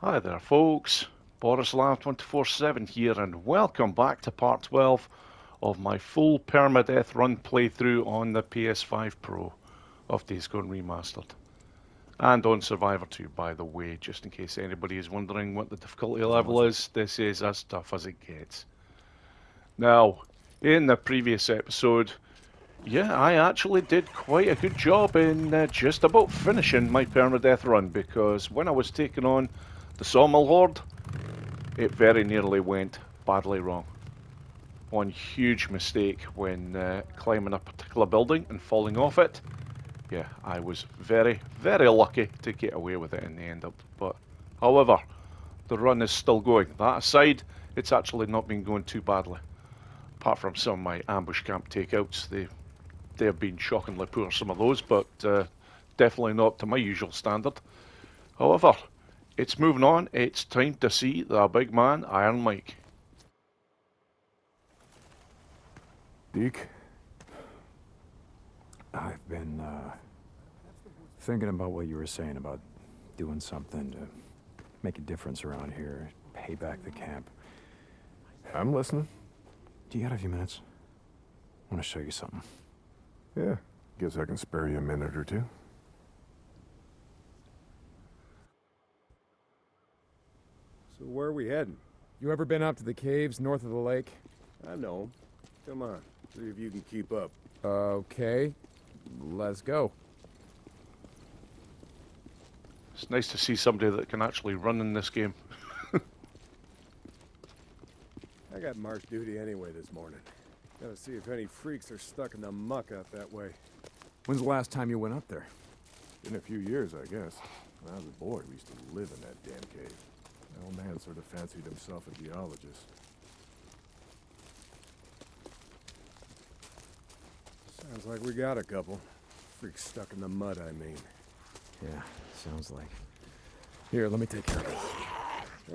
Hi there folks, Borislav247 here and welcome back to part 12 of my full Permadeath run playthrough on the PS5 Pro of Days Gone Remastered. And on Survivor 2 by the way, just in case anybody is wondering what the difficulty level is, this is as tough as it gets. Now, in the previous episode, I actually did quite a good job in just about finishing my Permadeath run because when I was taking on the Sawmill Horde, it very nearly went badly wrong. One huge mistake when climbing a particular building and falling off it. Yeah, I was very, very lucky to get away with it in the end. But, however, the run is still going. That aside, it's actually not been going too badly. Apart from some of my ambush camp takeouts, they have been shockingly poor, some of those, but definitely not to my usual standard. However, it's moving on. It's time to see the big man, Iron Mike. Deke, I've been thinking about what you were saying about doing something to make a difference around here, pay back the camp. I'm listening. Do you got a few minutes? I want to show you something. Yeah, guess I can spare you a minute or two. So where are we heading? You ever been up to the caves north of the lake? I know. Come on, see if you can keep up. Okay, let's go. It's nice to see somebody that can actually run in this game. I got march duty anyway this morning. Gotta see if any freaks are stuck in the muck out that way. When's the last time you went up there? Been a few years, I guess. When I was a boy, we used to live in that damn cave. My old man sort of fancied himself a geologist. Sounds like we got a couple. Freaks stuck in the mud, I mean. Yeah, sounds like. Here, let me take care of it.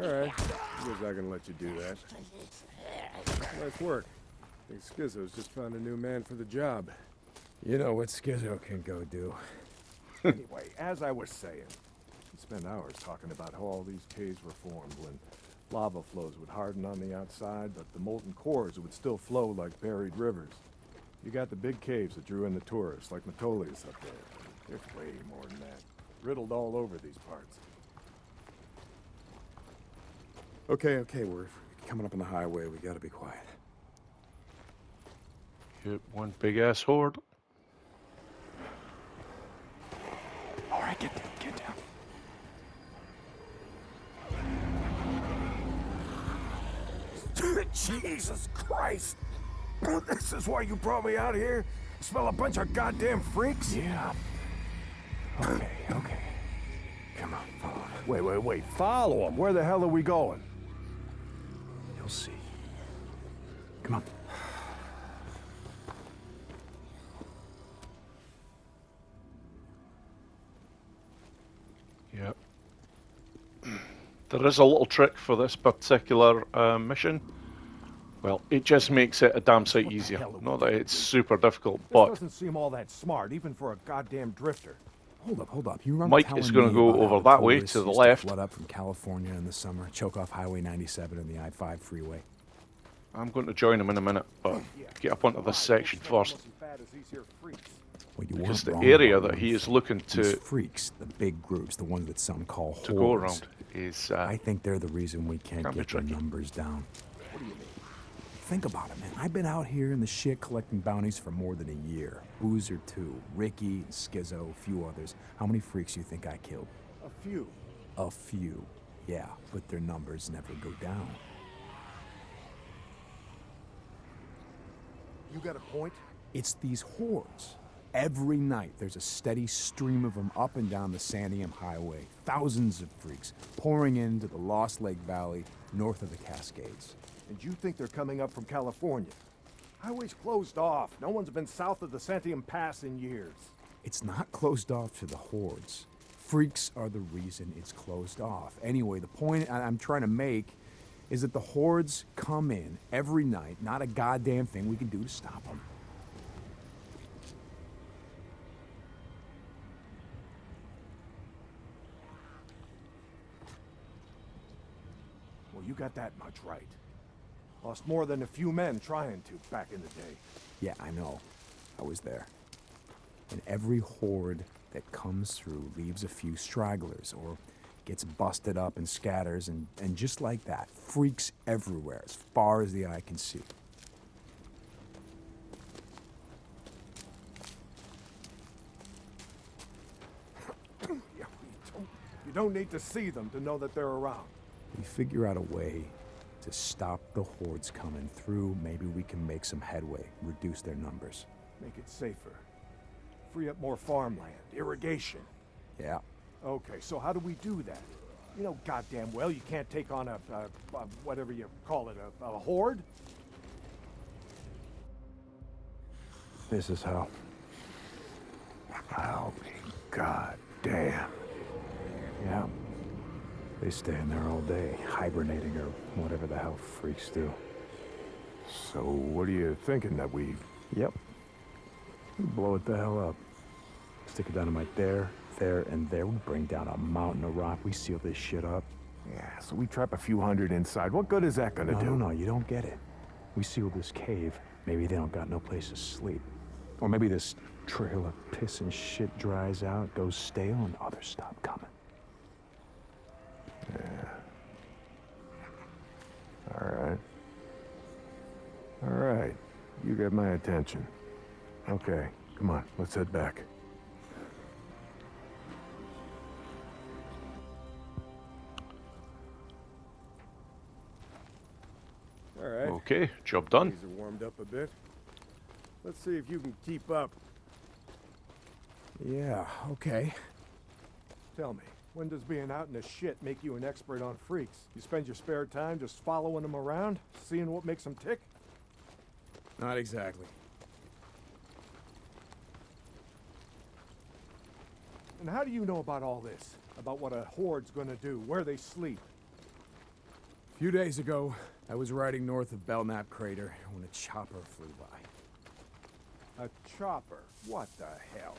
Alright, guess I can let you do that. Nice work. I think Schizo's just found a new man for the job. You know what Schizo can go do. Anyway, as I was saying, we spent hours talking about how all these caves were formed when lava flows would harden on the outside, but the molten cores would still flow like buried rivers. You got the big caves that drew in the tourists, like Metolius up there. There's way more than that. Riddled all over these parts. Okay, we're coming up on the highway. We gotta be quiet. Yep, one big ass horde. All right, get down. Jesus Christ! This is why you brought me out here? Smell a bunch of goddamn freaks? Yeah. Okay. Come on, follow me. Wait. Follow them. Where the hell are we going? You'll see. Come on. Yep. There is a little trick for this particular mission. Well, it just makes it a damn sight easier. Not that it's super difficult, This but doesn't seem all that smart, even for a goddamn drifter. Hold up. You remember Mike is going to go over that way to the left. Flood up from California in the summer, choke off Highway 97 and the I-5 freeway. I'm going to join him in a minute, but get up onto this section first. Well, you Because weren't the wrong area about that he one is looking These to freaks, the big groups, the ones that some call hordes, go around is I think they're the reason we can't can be get the tricky. numbers down. What do you mean? Think about it, man. I've been out here in the shit collecting bounties for more than a year. Boozer too, Rikki, Schizo, a few others. How many freaks you think I killed? A few. A few, yeah, but their numbers never go down. You got a point? It's these hordes. Every night, there's a steady stream of them up and down the Santiam Highway. Thousands of freaks pouring into the Lost Lake Valley north of the Cascades. And you think they're coming up from California? Highway's closed off. No one's been south of the Santiam Pass in years. It's not closed off to the hordes. Freaks are the reason it's closed off. Anyway, the point I'm trying to make is that the hordes come in every night. Not a goddamn thing we can do to stop them. you got that much right. Lost more than a few men trying to back in the day. Yeah, I know. I was there. And every horde that comes through leaves a few stragglers or gets busted up and scatters, and just like that, freaks everywhere as far as the eye can see. Yeah, you don't need to see them to know that they're around. We figure out a way to stop the hordes coming through. Maybe we can make some headway, reduce their numbers. Make it safer. Free up more farmland, irrigation. Yeah. Okay, so how do we do that? You know goddamn well you can't take on a whatever you call it, a horde? This is how. I'll be goddamn. Yeah. They stay in there all day, hibernating or whatever the hell freaks do. So what are you thinking, that we... Yep. Blow it the hell up. Stick a dynamite there, there, and there. We bring down a mountain of rock. We seal this shit up. Yeah, so we trap a few hundred inside. What good is that gonna do? No, you don't get it. We seal this cave. Maybe they don't got no place to sleep. Or maybe this trail of piss and shit dries out, goes stale, and others stop coming. Yeah. All right. You get my attention. Okay, come on, let's head back. All right. Okay, job done. These are warmed up a bit. Let's see if you can keep up. Yeah, okay. Tell me, when does being out in the shit make you an expert on freaks? You spend your spare time just following them around, seeing what makes them tick? Not exactly. And how do you know about all this? About what a horde's gonna do, where they sleep? A few days ago, I was riding north of Belknap Crater when a chopper flew by. A chopper? What the hell?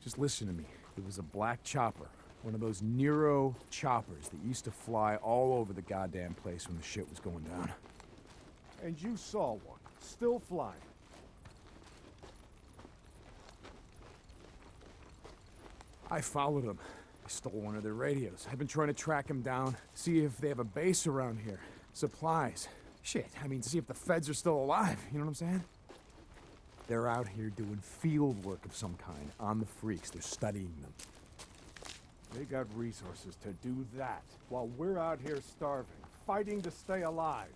Just listen to me. It was a black chopper. One of those NERO choppers that used to fly all over the goddamn place when the shit was going down. And you saw one, still flying. I followed them. I stole one of their radios. I've been trying to track them down, see if they have a base around here. Supplies. Shit, I mean, see if the feds are still alive, you know what I'm saying? They're out here doing field work of some kind on the freaks. They're studying them. They got resources to do that, while we're out here starving, fighting to stay alive.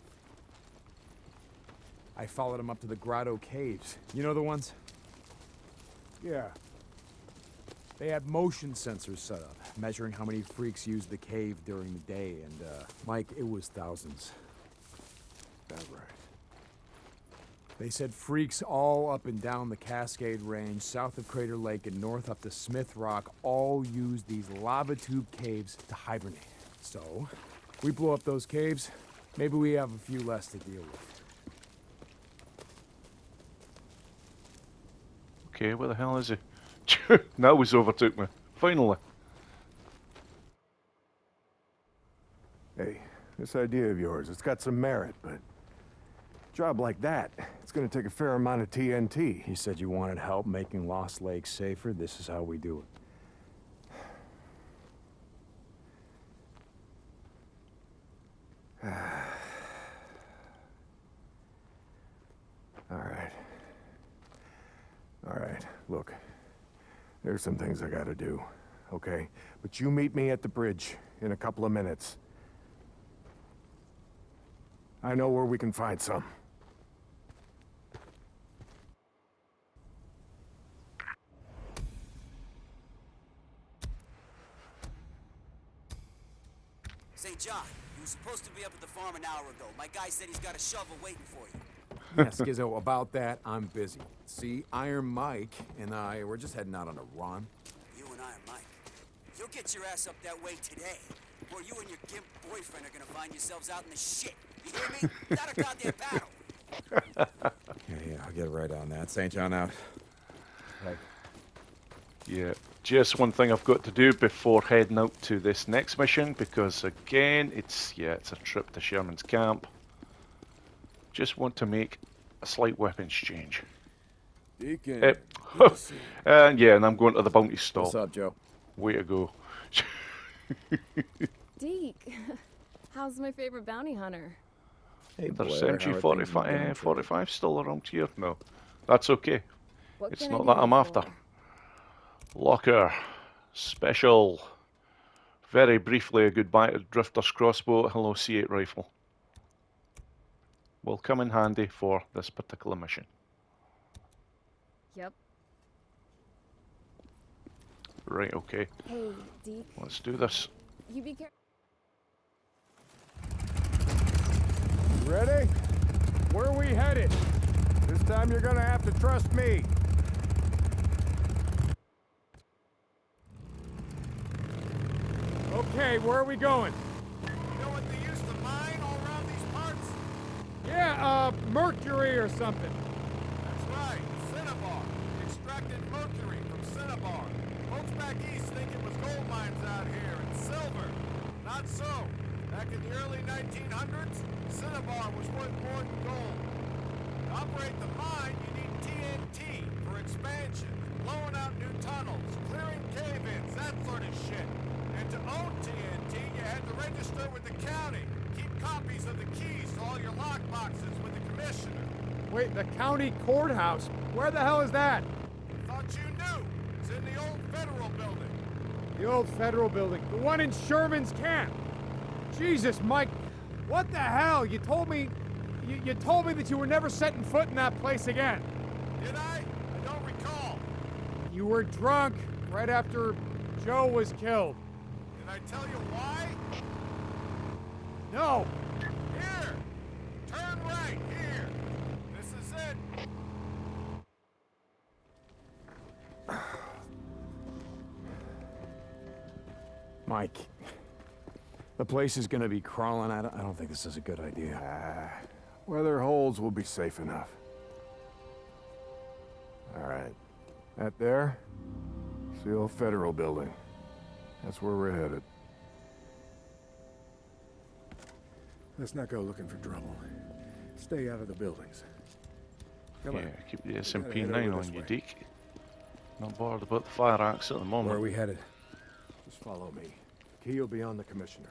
I followed them up to the Grotto Caves. You know the ones? Yeah. They had motion sensors set up, measuring how many freaks used the cave during the day, and, Mike, it was thousands. That right. They said freaks all up and down the Cascade Range, south of Crater Lake and north up to Smith Rock, all use these lava tube caves to hibernate. So, we blow up those caves, maybe we have a few less to deal with. Okay, where the hell is he? Now he's overtook me. Finally. Hey, this idea of yours, it's got some merit, but... a job like that, it's gonna take a fair amount of TNT. You said you wanted help making Lost Lake safer. This is how we do it. All right, look. There's some things I gotta do, okay? But you meet me at the bridge in a couple of minutes. I know where we can find some. St. John, you were supposed to be up at the farm an hour ago. My guy said he's got a shovel waiting for you. Yeah, Skizzo, about that, I'm busy. See, Iron Mike and I, we're just heading out on a run. You and Iron Mike. You'll get your ass up that way today. Or you and your gimp boyfriend are gonna find yourselves out in the shit. You hear me? Not a goddamn battle. Yeah, I'll get right on that. St. John out. Hey, Yeah, just one thing I've got to do before heading out to this next mission, because again, it's a trip to Sherman's camp. Just want to make a slight weapons change. Deacon, Yep. good to see you. And yeah, and I'm going to the bounty stall. What's up, Joe? Way to go. Deke, how's my favorite bounty hunter? Hey, There's Blair, how are things been going MG45 for you? 45 still around here? No, that's okay. What It's can not I do that you I'm after. for? Locker. Special. Very briefly, a goodbye to Drifter's crossbow. Hello, C8 rifle. Will come in handy for this particular mission. Yep. Right, okay. Hey, Deke, Let's do this. you be careful. You ready? Where are we headed? This time you're gonna have to trust me. Okay, where are we going? You know what they used to mine all around these parts? Yeah, Mercury or something. That's right, cinnabar. Extracted mercury from cinnabar. Folks back east think it was gold mines out here and silver. Not so. Back in the early 1900s, cinnabar was worth more than gold. To operate the mine, you need TNT for expansion, blowing out new tunnels, clearing cave-ins, that sort of shit. And to own TNT, you had to register with the county. Keep copies of the keys to all your lockboxes with the commissioner. Wait, the county courthouse? Where the hell is that? Thought you knew. It's in the old federal building. The old federal building. The one in Sherman's camp. Jesus, Mike. What the hell? You told me... You told me that you were never setting foot in that place again. Did I? I don't recall. You were drunk right after Joe was killed. Did I tell you why? No. Here! Turn right, here! This is it! Mike, the place is gonna be crawling. I don't think this is a good idea. Weather holds, we'll be safe enough. All right. That there? It's the old federal building. That's where we're headed. Let's not go looking for trouble. Stay out of the buildings. Come Yeah, on. keep the We gotta head SMP9 over on this you, way. Deke. Not bothered about the fire axe at the moment. Where are we headed? Just follow me. Key will be on the commissioner.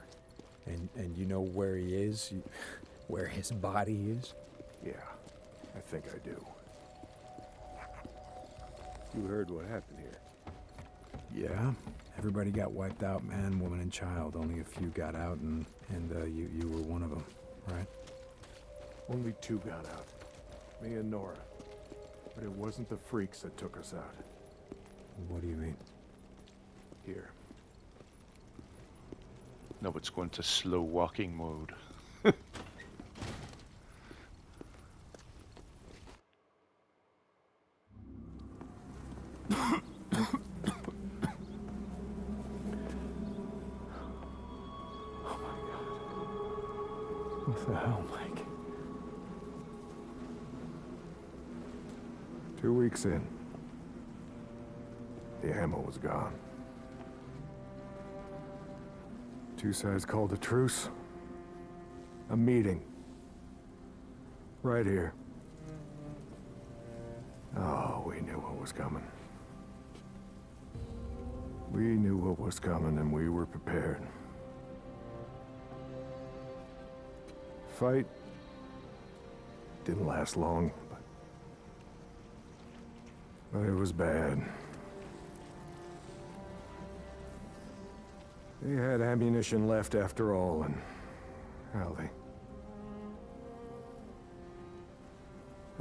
And you know where he is? Where his body is? Yeah, I think I do. You heard what happened here. Yeah. Everybody got wiped out, man, woman, and child. Only a few got out, and you were one of them, right? Only two got out. Me and Nora. But it wasn't the freaks that took us out. What do you mean? Here. No, it's going to slow walking mode. What the hell, Mike? 2 weeks in. The ammo was gone. Two sides called a truce. A meeting. Right here. Oh, we knew what was coming. We knew what was coming and we were prepared. Fight didn't last long, but it was bad. They had ammunition left after all, and hell,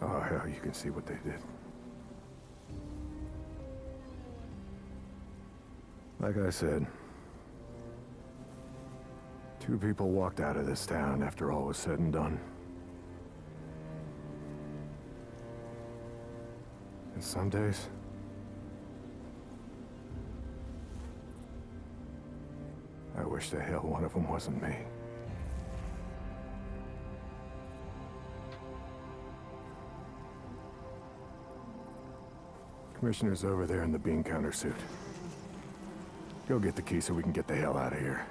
oh hell, you can see what they did. Like I said, two people walked out of this town after all was said and done. And some days, I wish the hell one of them wasn't me. Commissioner's over there in the bean counter suit. Go get the key so we can get the hell out of here.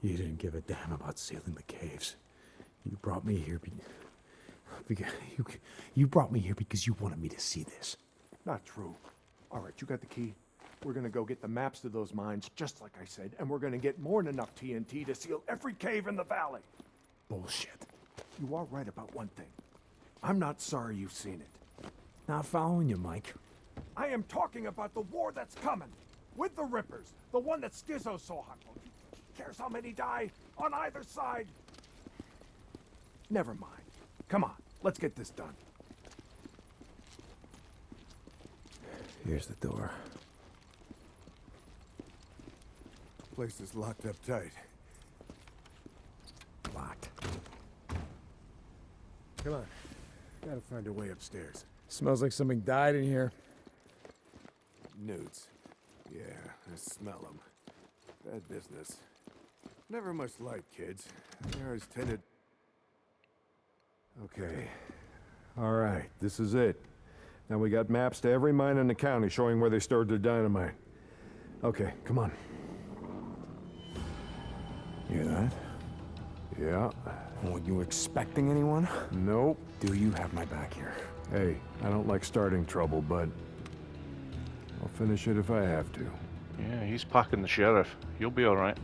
You didn't give a damn about sealing the caves. You brought me here you brought me here because you wanted me to see this. Not true. All right, you got the key. We're gonna go get the maps to those mines, just like I said, and we're gonna get more than enough TNT to seal every cave in the valley. Bullshit. You are right about one thing. I'm not sorry you've seen it. Not following you, Mike. I am talking about the war that's coming. With the Rippers. The one that Skizzo's so hot for. Who cares how many die on either side? Never mind. Come on, let's get this done. Here's the door. Place is locked up tight. Locked. Come on. Gotta find a way upstairs. Smells like something died in here. Nudes. Yeah, I smell them. Bad business. Never much light, kids. They always tended... Okay. All right, this is it. Now we got maps to every mine in the county showing where they stored their dynamite. Okay, come on. Hear that? Yeah. Were you expecting anyone? Nope. Do you have my back here? Hey, I don't like starting trouble, but I'll finish it if I have to. Yeah, he's packing the sheriff. You'll be alright.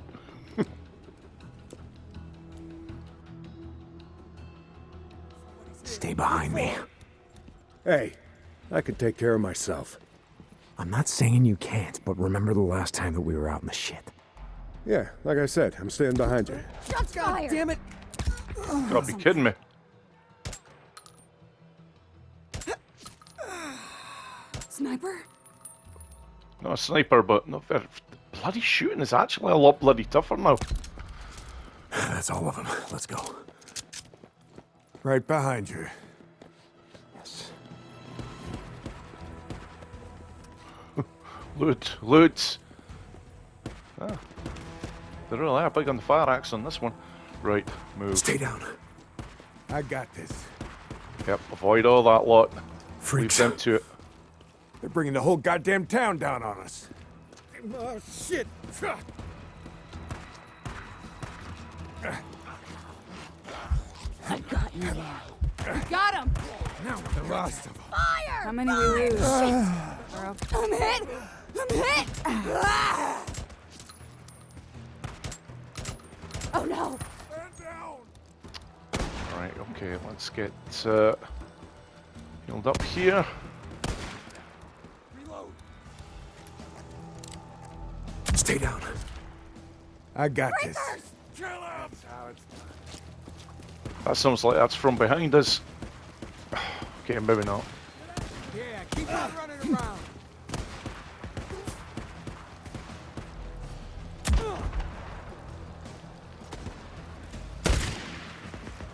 Stay behind me. Hey, I can take care of myself. I'm not saying you can't, but remember the last time that we were out in the shit. Yeah, like I said, I'm staying behind you. Shots fired! Damn it! Gotta be kidding me. Sniper? Not a sniper, but not very... Bloody shooting is actually a lot bloody tougher now. That's all of them. Let's go. Right behind you. Yes. Loot, loot. Ah. They really are big on the fire axe on this one. Right, move. Stay down. I got this. Yep, avoid all that lot. Freaks. Leave them to it. They're bringing the whole goddamn town down on us. Oh, shit! I got you now. We got him! Now with the rest of them. Fire! How many we lose? I'm hit! I'm hit! Oh no! Right, okay, let's get healed up here. Stay down. I got this. That sounds like that's from behind us. Okay, maybe not. Yeah, keep on running around.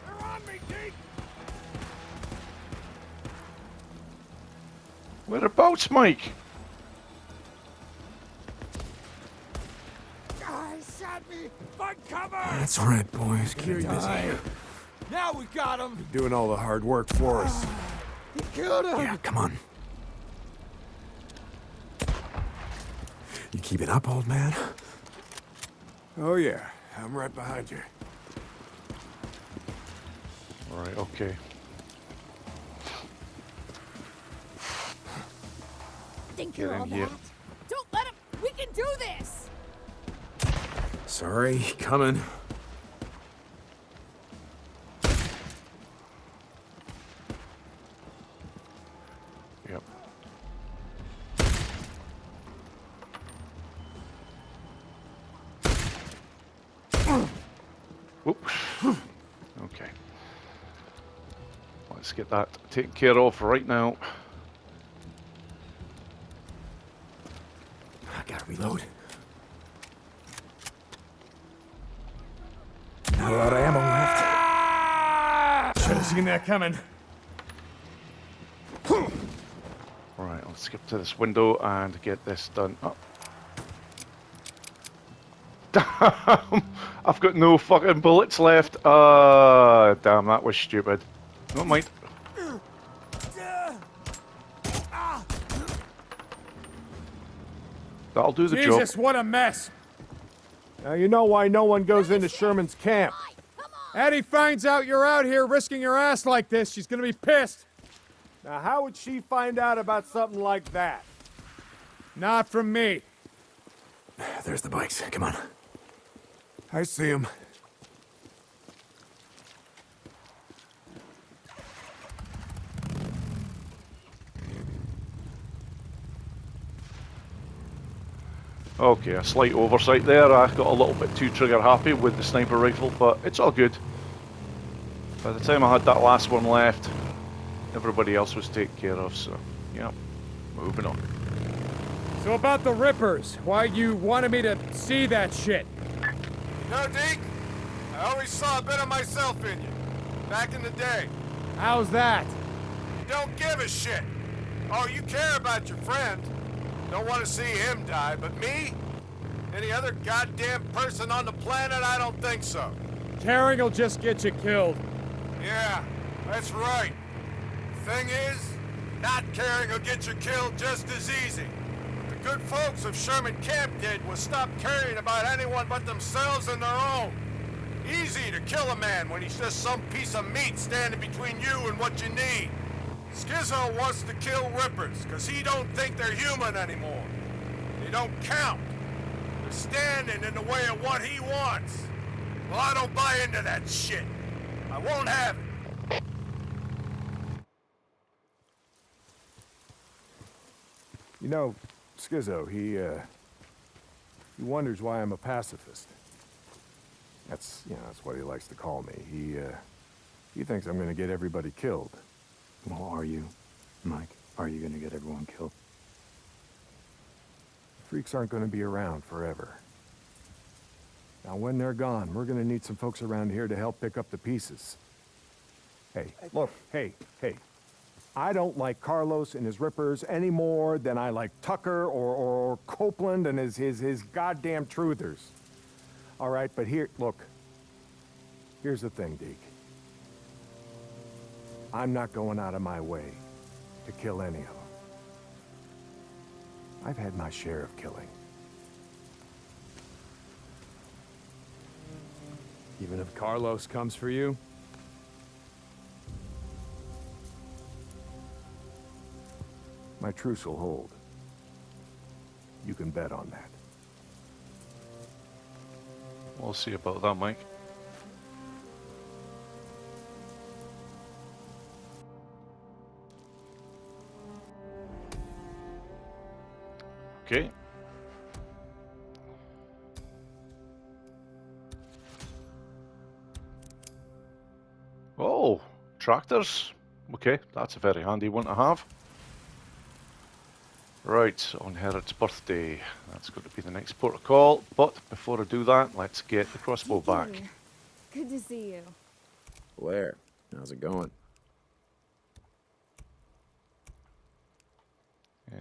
They're on me, Deke! Whereabouts, Mike? Guys, shot me! Find cover! That's right, boys. Keep busy. Now we got him! Doing all the hard work for us. He killed him! Yeah, come on. You keep it up, old man? Oh yeah, I'm right behind you. Right, okay. Think Get you're in all here. that? Don't let him! We can do this! Sorry, coming. Yep. Whoops. Okay. Let's get that taken care of right now. I gotta reload. Not a lot of ammo left. Should have seen that coming. Right, let's skip to this window and get this done up. Damn! I've got no fucking bullets left. Damn, that was stupid. Don't mind. That'll do the job. Jesus, what a mess! Now you know why no one goes into Sherman's camp. Eddie finds out you're out here risking your ass like this, she's gonna be pissed. Now how would she find out about something like that? Not from me. There's the bikes. Come on. I see him. Okay, a slight oversight there. I got a little bit too trigger happy with the sniper rifle, but it's all good. By the time I had that last one left, everybody else was taken care of, so yeah, moving on. So about the Rippers, why you wanted me to see that shit? No, Deke. I always saw a bit of myself in you. Back in the day. How's that? You don't give a shit. Oh, you care about your friend. Don't want to see him die, but me? Any other goddamn person on the planet? I don't think so. Caring will just get you killed. Yeah, that's right. Thing is, not caring will get you killed just as easy. The good folks of Sherman Camp did was stop caring about anyone but themselves and their own. Easy to kill a man when he's just some piece of meat standing between you and what you need. Skizzo wants to kill Rippers, because he don't think they're human anymore. They don't count. They're standing in the way of what he wants. Well, I don't buy into that shit. I won't have it. You know, Skizzo, he wonders why I'm a pacifist. That's what he likes to call me. He thinks I'm gonna get everybody killed. Well, are you, Mike? Are you gonna get everyone killed? Freaks aren't gonna be around forever. Now, when they're gone, we're gonna need some folks around here to help pick up the pieces. Hey, look, hey. I don't like Carlos and his Rippers any more than I like Tucker or Copeland and his goddamn truthers. All right, but here's the thing, Deke. I'm not going out of my way to kill any of them. I've had my share of killing. Even if Carlos comes for you? My truce will hold. You can bet on that. We'll see about that, Mike. Okay. Oh, tractors. Okay, that's a very handy one to have. Right, on Herod's birthday. That's going to be the next protocol. But before I do that, let's get the crossbow back. Good to see you. Blair, how's it going?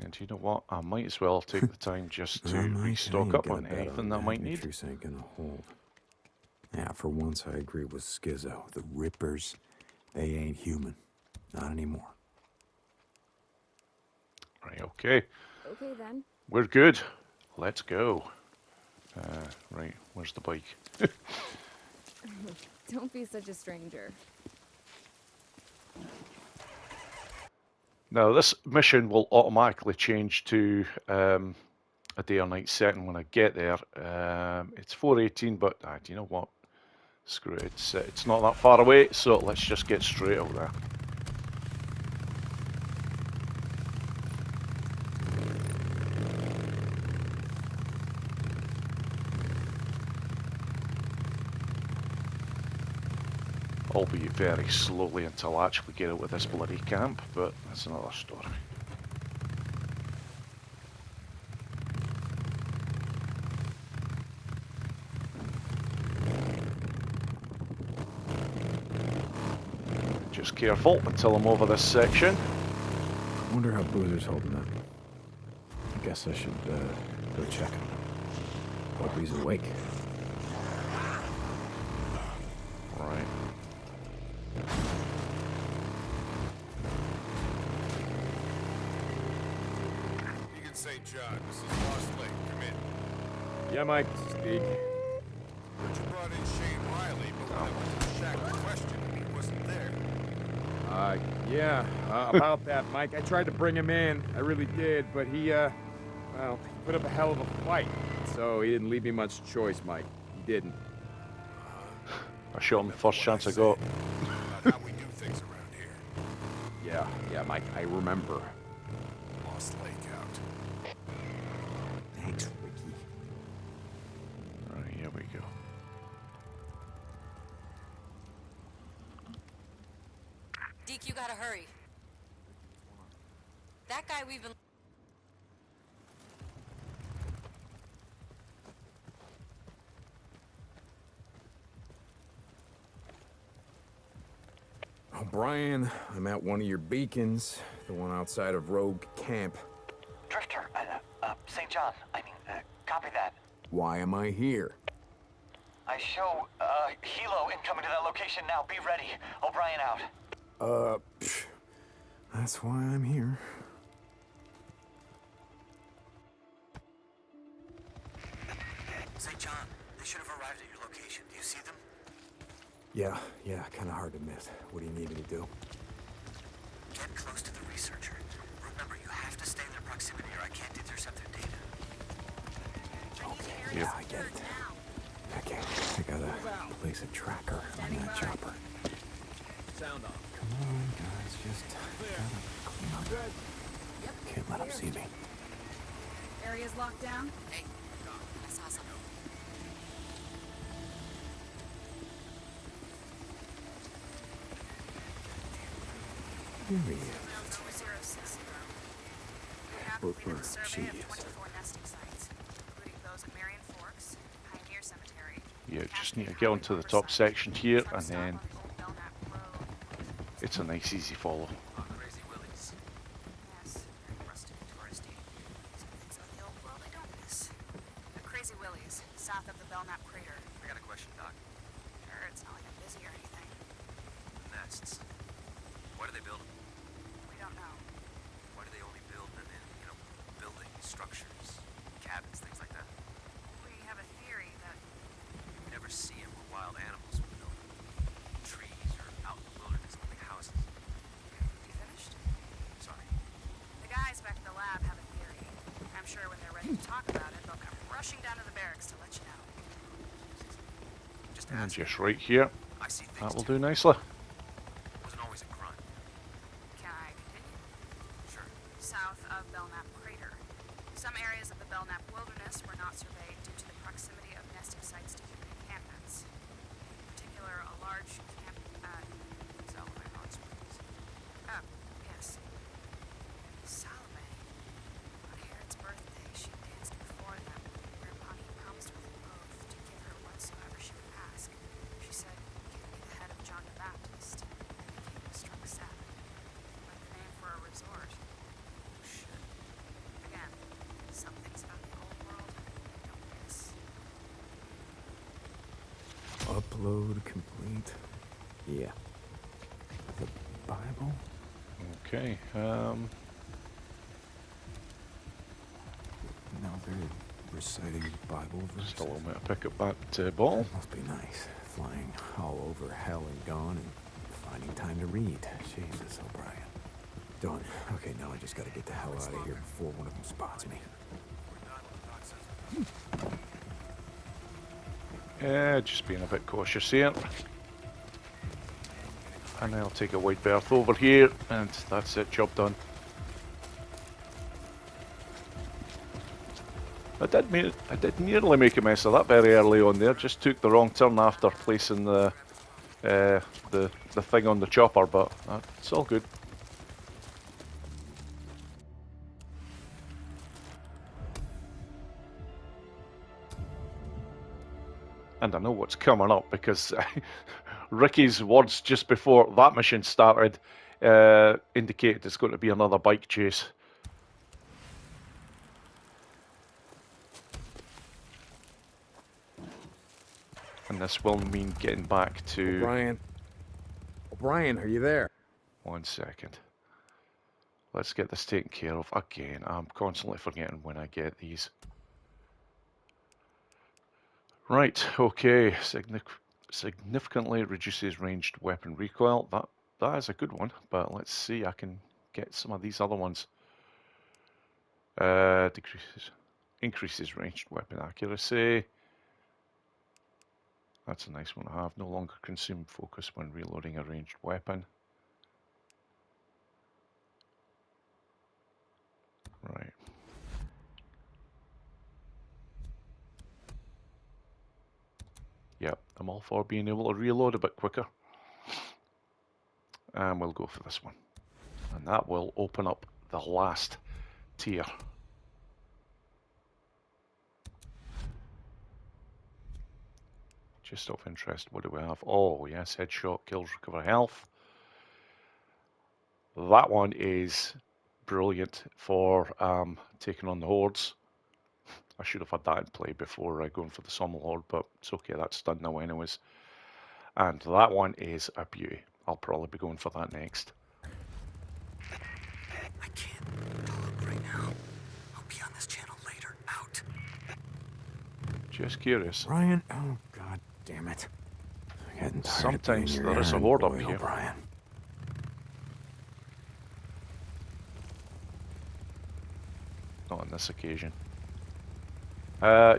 And you know what? I might as well take the time just to restock up on anything that I might need. Truce ain't gonna hold. Yeah, for once I agree with Skizzo. The Rippers, they ain't human. Not anymore. Right, okay. Okay then. We're good. Let's go. Right, where's the bike? Don't be such a stranger. Now, this mission will automatically change to a day or night setting when I get there. It's 4:18, but do you know what? Screw it. It's not that far away, so let's just get straight out there. Albeit very slowly until I actually get out of this bloody camp, but that's another story. Just careful until I'm over this section. I wonder how Boozer's holding up. I guess I should go check him. Hope he's awake. St. John. This is Lost Lake. Come in. Yeah, Mike, this is Deke. Heard you brought in Shane Riley, but when I went to the shack to question him, he wasn't there. Yeah, about that, Mike. I tried to bring him in. I really did, but he, well, he put up a hell of a fight. So he didn't leave me much choice, Mike. He didn't. I shot him the first chance I got. About how we do things around here. Yeah, Mike, I remember. Lost Lake out. Thanks, Rikki. Right, here we go. Deke, you gotta hurry. That guy we've been... O'Brien, I'm at one of your beacons, the one outside of Rogue Camp. Drifter, St. John, copy that. Why am I here? I show, Helo incoming to that location now. Be ready. O'Brien out. That's why I'm here. St. John, they should have arrived at your location. Do you see them? Yeah, kinda hard to miss. What do you need me to do? Get close to the researcher. Remember, you have to stay in their proximity or I can't intercept their data. Okay, yeah, I get it. Okay, I gotta place a tracker on that chopper. Sound off. Come on, guys, just gotta clean up. Can't let them see me. Area's locked down? Hey, I saw something. Here he is. 2060. We have Or completed a she survey of is. 24 nesting sites, including those at Marion Forks, Pioneer Cemetery. Yeah, just need to get onto the top section here, and then it's a nice easy follow. Crazy Willies. Yes, very rustic and touristy. Some things about the old world I don't miss. The Crazy Willies, south of the Belknap crater. I got a question, Doc. Sure, it's not like I'm busy or anything. Nests. Why do they build them? We don't know. Why do they only build them in, buildings, structures, cabins, things like that? We have a theory that You never see them where wild animals would build them. Trees or out in the wilderness, only houses. you finished. Sorry. The guys back at the lab have a theory. I'm sure when they're ready to talk about it, they'll come rushing down to the barracks to let you know. Just And ask. just right here. I see things That will too. do nicely. Wasn't always a grunt. Can I continue? Sure. South of Belknap crater. Some areas of the Belknap wilderness were not surveyed due to the proximity of nesting sites to human encampments. In particular, a large camp at Salome Hot Springs. Oh, yes. Salome. On Herod's birthday, she danced before them, whereupon he promised with an oath to give her whatsoever she would ask. She said, "Give me the head of John the Baptist," and became struck sad. Like the name for a resort. Oh, shit. Again, some things about the old world I don't miss. Upload complete. Yeah. The Bible? Okay. No, they're reciting Bible verses. Still a minute to pick up that ball. Must be nice, flying all over hell and gone and finding time to read. Jesus, O'Brien. Done. Okay, now I just gotta get the hell out of here before one of them spots me. Yeah, just being a bit cautious here. And I'll take a wide berth over here, and that's it, job done. I did nearly make a mess of that very early on there. Just took the wrong turn after placing the thing on the chopper, but it's all good. And I know what's coming up because Ricky's words just before that mission started indicated it's going to be another bike chase. And this will mean getting back to... O'Brien, are you there? 1 second. Let's get this taken care of. Again, I'm constantly forgetting when I get these. Right, okay. Significantly reduces ranged weapon recoil. That is a good one, but let's see. I can get some of these other ones. Increases ranged weapon accuracy. That's a nice one to have. No longer consume focus when reloading a ranged weapon. Right. Yep, I'm all for being able to reload a bit quicker. And we'll go for this one. And that will open up the last tier. Just of interest, what do we have? Oh, yes, headshot, kills, recover health. That one is brilliant for taking on the hordes. I should have had that in play before going for the Sommel Horde, but it's okay, that's done now anyways. And that one is a beauty. I'll probably be going for that next. I can't talk right now. I'll be on this channel later. Out. Just curious. Brian, oh god damn it. I'm getting tired Sometimes of being there your is a errand horde boy, up here. O'Brien. Not on this occasion.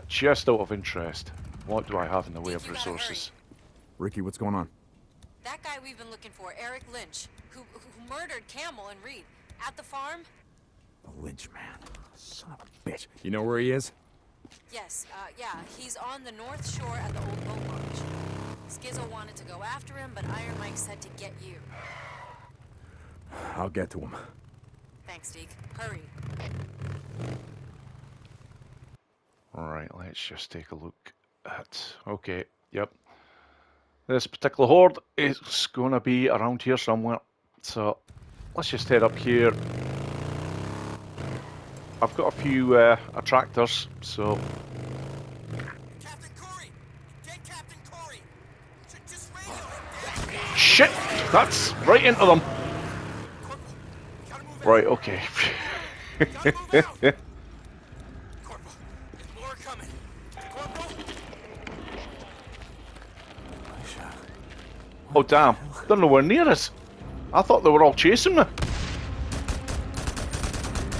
Just out of interest, what do I have in the way of resources? Rikki, what's going on? That guy we've been looking for, Eric Lynch, who murdered Camel and Reed at the farm. The Lynch man. Son of a bitch. You know where he is? Yes, yeah, he's on the north shore at the old boat launch. Skizzo wanted to go after him, but Iron Mike said to get you. I'll get to him. Thanks, Deke. Hurry. Alright, let's just take a look at... Okay, yep. This particular horde is going to be around here somewhere. So, let's just head up here. I've got a few attractors, so... Captain Corey! Get Captain Corey! Just radio him! Shit! That's right into them! Right, okay. More coming. Corporal? Oh damn, they're nowhere near us. I thought they were all chasing me.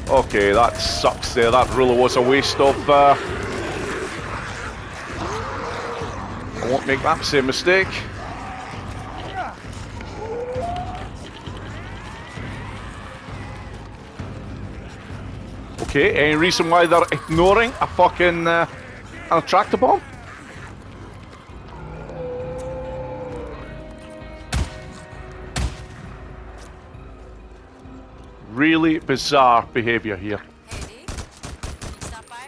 Okay, that sucks there. That really was a waste of... I won't make that same mistake. Okay, any reason why they're ignoring a fucking an attractor bomb? Really bizarre behavior here. Hey, Deke. Can you stop by?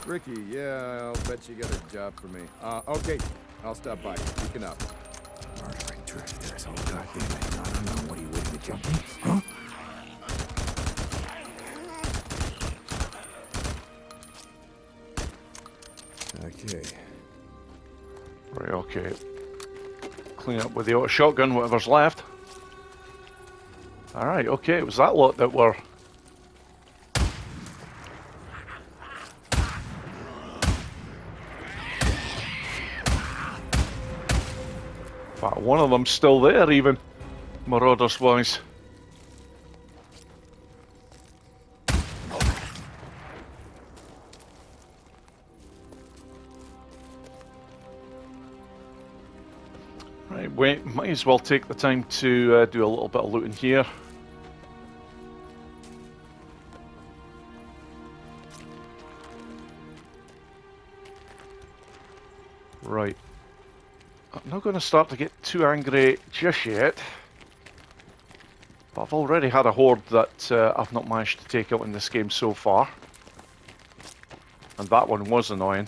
Rikki, yeah, I'll bet you got a job for me. Okay, I'll stop by. Speaking up. Murdering drifters. Oh god damn it. No. What are you waiting to jump me? Huh? Okay. Right, okay. Clean up with the auto shotgun, whatever's left. Alright, okay, it was that lot that were... In fact, one of them's still there even, Marauders wise. Right, we might as well take the time to do a little bit of looting here. Right. I'm not going to start to get too angry just yet. But I've already had a horde that I've not managed to take out in this game so far. And that one was annoying.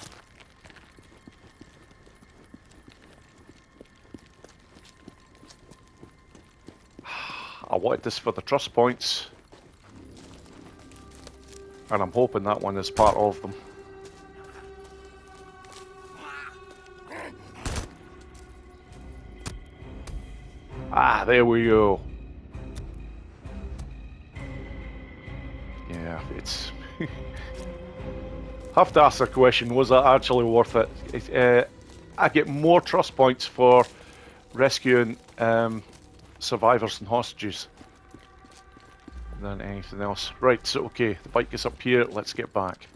I wanted this for the trust points. And I'm hoping that one is part of them. Ah, there we go. yeah, it's... have to ask the question, was that actually worth it? I get more trust points for rescuing survivors and hostages than anything else. Right, so okay, the bike is up here, let's get back.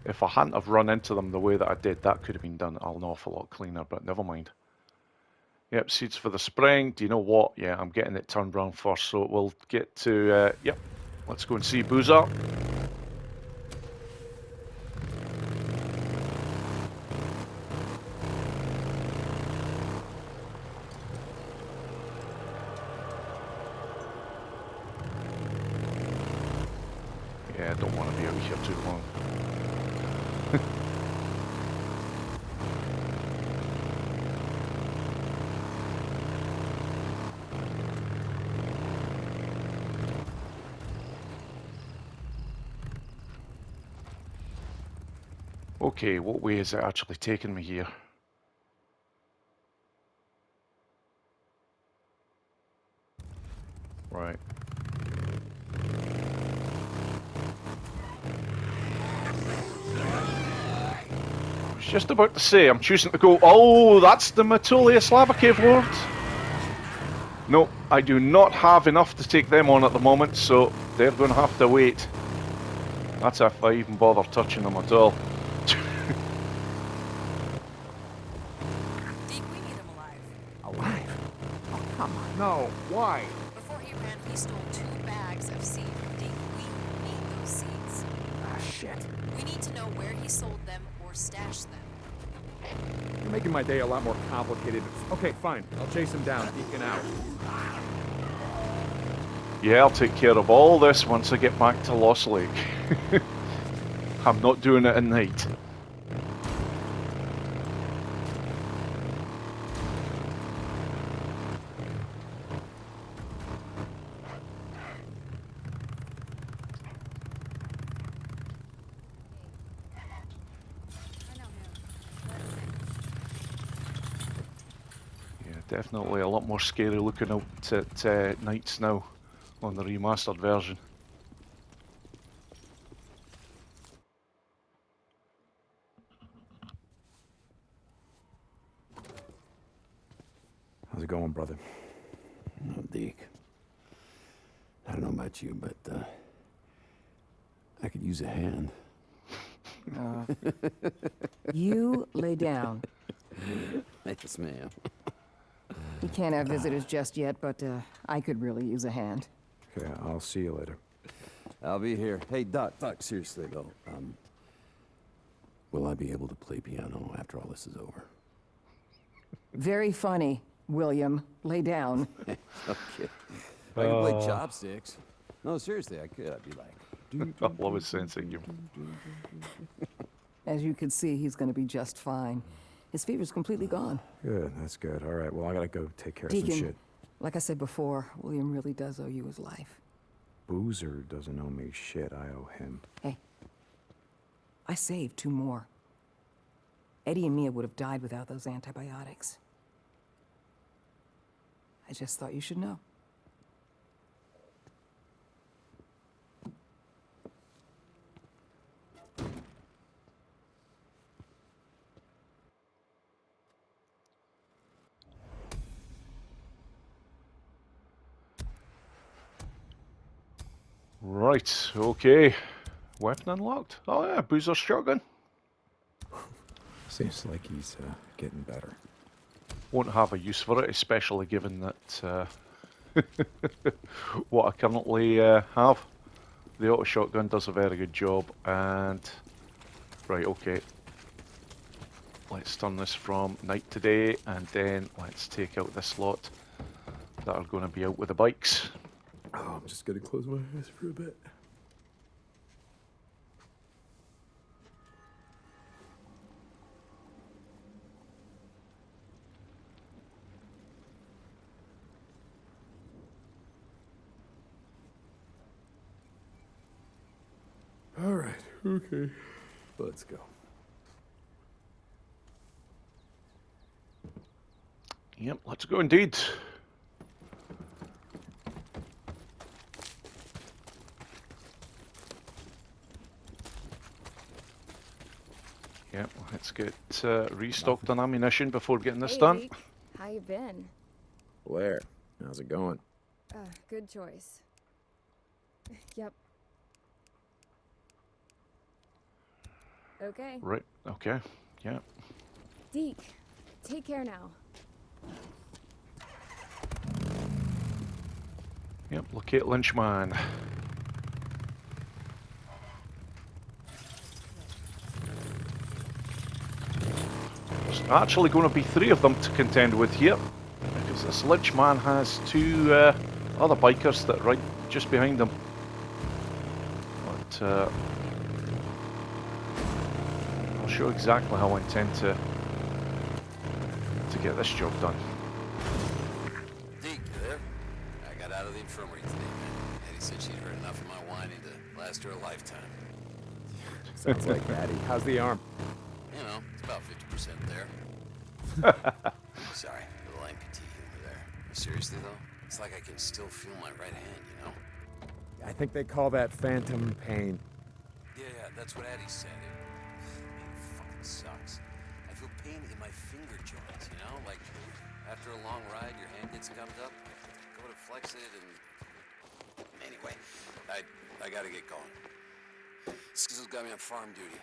If I hadn't have run into them the way that I did, that could have been done an awful lot cleaner, but never mind. Yep, seeds for the spring. Do you know what? Yeah, I'm getting it turned around first, so we'll get to, yep, let's go and see Boozer. Yeah, I don't want to be out here too long. Okay, what way is it actually taking me here? Right. I was just about to say, I'm choosing to go, oh, that's the Matulius Lava Cave Lord. No, I do not have enough to take them on at the moment, so they're going to have to wait. That's if I even bother touching them at all. Deke, we need him alive. Alive? Oh, come on. No, why? Before he ran, he stole 2 bags of seed from Deke. We need those seeds. Ah, shit. We need to know where he sold them or stashed them. You're making my day a lot more complicated. Okay, fine. I'll chase him down, deacon out. Yeah, I'll take care of all this once I get back to Lost Lake. I'm not doing it at night. Yeah, definitely a lot more scary looking out at nights now on the remastered version. How's it going, brother? No, Deke. I don't know about you, but I could use a hand. You lay down. Yes, ma'am. We can't have visitors just yet, but I could really use a hand. Okay, I'll see you later. I'll be here. Hey, Doc, seriously though, will I be able to play piano after all this is over? Very funny, William. Lay down. Okay. I can play chopsticks. No, seriously, I could. I'd be like... I love his sense of humor. As you can see, he's going to be just fine. His fever's completely gone. Good, that's good. All right, well, I gotta go take care of some Deacon, shit. like I said before, William really does owe you his life. Boozer doesn't owe me shit. I owe him. Hey, I saved 2 more. Eddie and Mia would have died without those antibiotics. I just thought you should know. Right, okay. Weapon unlocked. Oh yeah, Boozer's shotgun. Seems like he's getting better. Won't have a use for it, especially given that what I currently have. The auto shotgun does a very good job, and right, okay. Let's turn this from night to day, and then let's take out this lot that are going to be out with the bikes. Oh, I'm just gonna close my eyes for a bit. All right, okay. Let's go. Yep, let's go indeed. Yep, let's get restocked on ammunition before getting this Hey, done. Reek. How you been? Blair, how's it going? Good choice. Yep. Okay. Right, okay, yeah. Deke, take care now. Yep, locate Lynchman. There's actually going to be 3 of them to contend with here, because this Lynchman has 2 other bikers that are right just behind him. But I'll show exactly how I intend to get this job done. Deke, you there? I got out of the infirmary today, man. Eddie said she'd heard enough of my whining to last her a lifetime. Sounds like Daddy. How's the arm? You know, it's about 50% there. Sorry, a little amputee humor there. Seriously, though, it's like I can still feel my right hand, you know? I think they call that phantom pain. Yeah, that's what Addie said. It fucking sucks. I feel pain in my finger joints, you know? Like, after a long ride, your hand gets gummed up, go to flex it, and... Anyway, I gotta get going. Skizzle's got me on farm duty.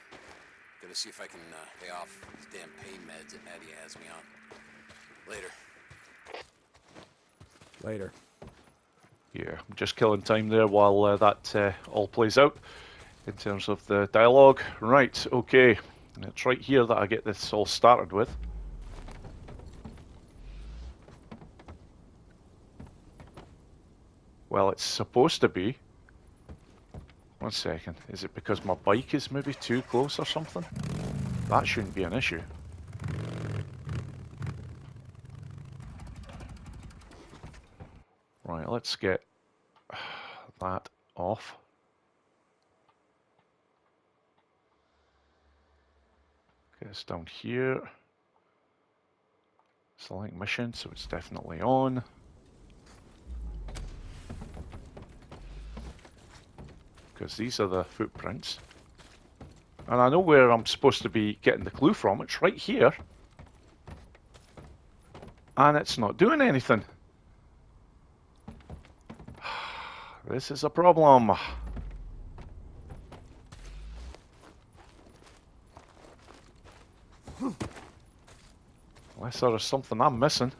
Gonna see if I can pay off these damn pain meds that Addie has me on. Later. Later. Yeah, I'm just killing time there while that all plays out in terms of the dialogue. Right, okay. And it's right here that I get this all started with. Well, it's supposed to be. 1 second. Is it because my bike is maybe too close or something? That shouldn't be an issue. Right, let's get that off. Get this down here. Select mission, so it's definitely on. Because these are the footprints. And I know where I'm supposed to be getting the clue from. It's right here. And it's not doing anything. This is a problem. Unless there is something I'm missing.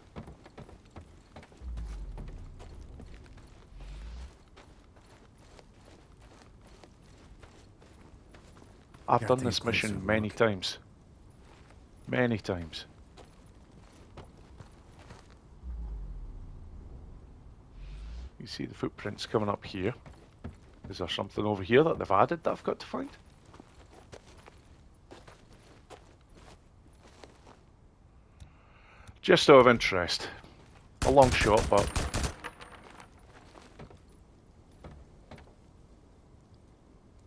I've done this mission many times. Many times. You see the footprints coming up here. Is there something over here that they've added that I've got to find? Just out of interest. A long shot, but...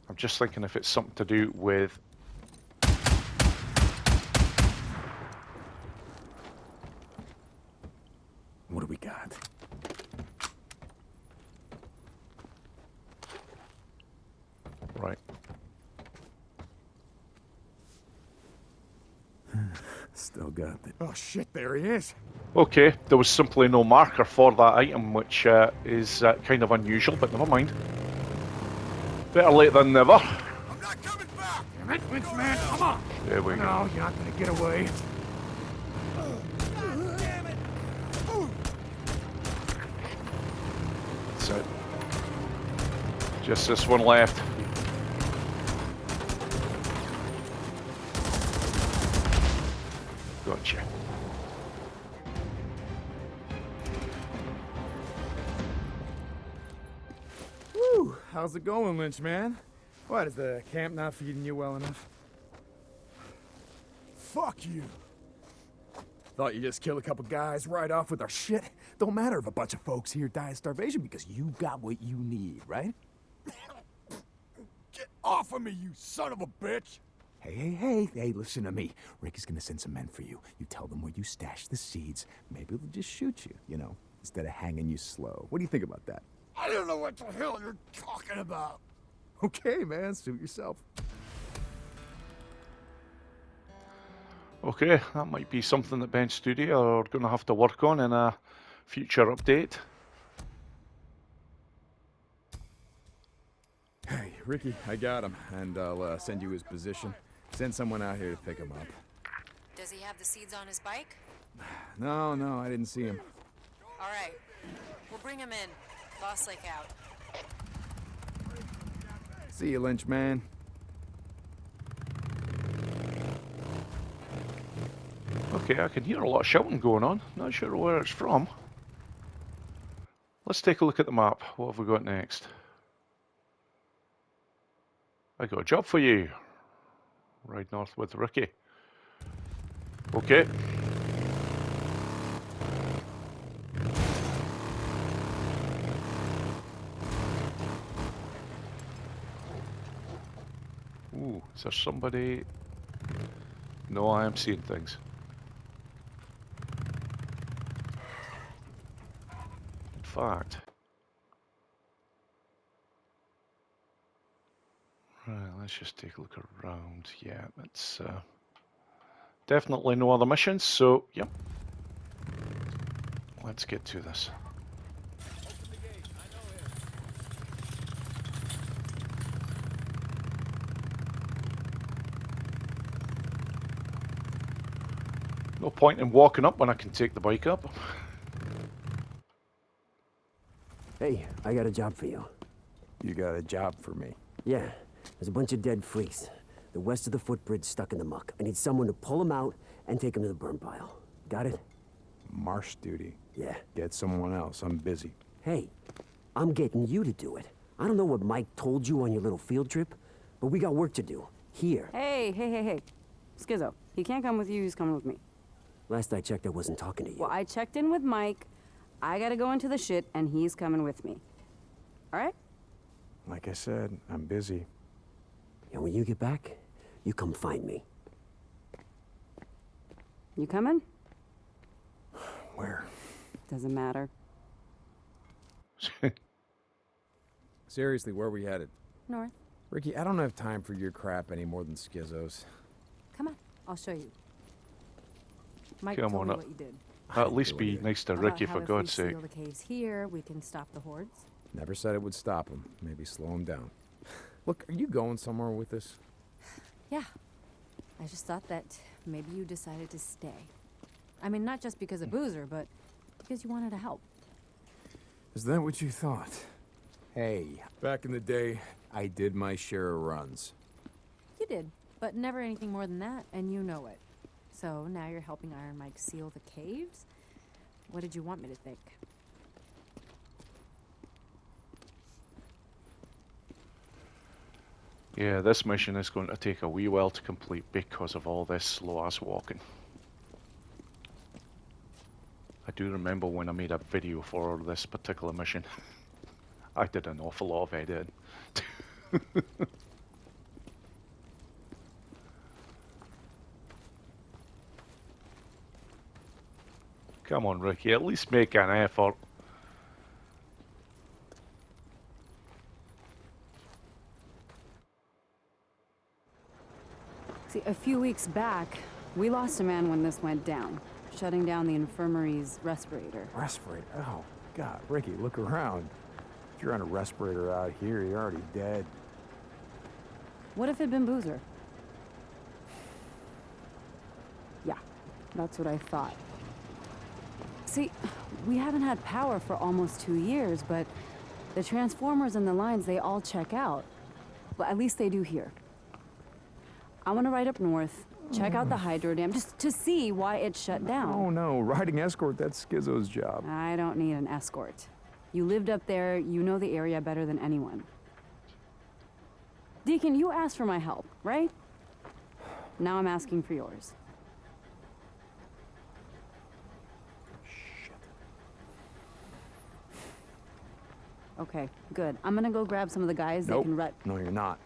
I'm just thinking if it's something to do with... What do we got? Right. Still got it. Oh shit, there he is. Okay, there was simply no marker for that item, which is kind of unusual, but never mind. Better late than never. I'm not coming back! Damn it, Lynchman, come on! There we go. No, you're not gonna get away. That's it. Just this one left. Gotcha. Whew, how's it going, Lynchman? What, is the camp not feeding you well enough? Fuck you. Thought you just killed a couple guys right off with our shit. Don't matter if a bunch of folks here die of starvation because you got what you need, right? Get off of me, you son of a bitch! Hey, listen to me. Ricky's gonna send some men for you. You tell them where you stash the seeds. Maybe they'll just shoot you, you know, instead of hanging you slow. What do you think about that? I don't know what the hell you're talking about. Okay, man, suit yourself. Okay, that might be something that Ben Studio are going to have to work on in a future update. Hey, Rikki, I got him, and I'll send you his position. Send someone out here to pick him up. Does he have the seeds on his bike? No, I didn't see him. All right. We'll bring him in. Boss Lake out. See you, Lynch man. Okay, I can hear a lot of shouting going on. Not sure where it's from. Let's take a look at the map. What have we got next? I got a job for you. Ride north with Rikki. Okay. Ooh, is there somebody? No, I am seeing things. In fact. Right, let's just take a look around. Yeah, it's definitely no other missions, so yep. Let's get to this. No point in walking up when I can take the bike up. Hey, I got a job for you. You got a job for me? Yeah, there's a bunch of dead freaks. The west of the footbridge stuck in the muck. I need someone to pull them out and take them to the burn pile. Got it? Marsh duty. Yeah. Get someone else. I'm busy. Hey, I'm getting you to do it. I don't know what Mike told you on your little field trip, but we got work to do. Here. Hey. Schizo, he can't come with you, he's coming with me. Last I checked, I wasn't talking to you. Well, I checked in with Mike. I gotta go into the shit, and he's coming with me. All right? Like I said, I'm busy. And when you get back, you come find me. You coming? Where? Doesn't matter. Seriously, where are we headed? North. Rikki, I don't have time for your crap any more than Schizo's. Come on, I'll show you. Mike Come told on me up. what you did. At least be nice to Rikki, How for if God's we sake. seal the caves here, we can stop the hordes. Never said it would stop him. Maybe slow him down. Look, are you going somewhere with this? Yeah. I just thought that maybe you decided to stay. I mean, not just because of Boozer, but because you wanted to help. Is that what you thought? Hey, back in the day, I did my share of runs. You did, but never anything more than that, and you know it. So now you're helping Iron Mike seal the caves? What did you want me to think? Yeah, this mission is going to take a wee while to complete because of all this slow-ass walking. I do remember when I made a video for this particular mission. I did an awful lot of editing. Come on, Rikki, at least make an effort. See, a few weeks back, we lost a man when this went down, shutting down the infirmary's respirator. Respirator? Oh, God. Rikki, look around. If you're on a respirator out here, you're already dead. What if it'd been Boozer? Yeah, that's what I thought. See, we haven't had power for almost 2 years, but the transformers and the lines, they all check out. Well, at least they do here. I want to ride up north, check out the hydro dam, just to see why it shut down. Oh, no. Riding escort, that's Schizo's job. I don't need an escort. You lived up there, you know the area better than anyone. Deacon, you asked for my help, right? Now I'm asking for yours. Okay, good. I'm gonna go grab some of the guys that can rut. No, you're not.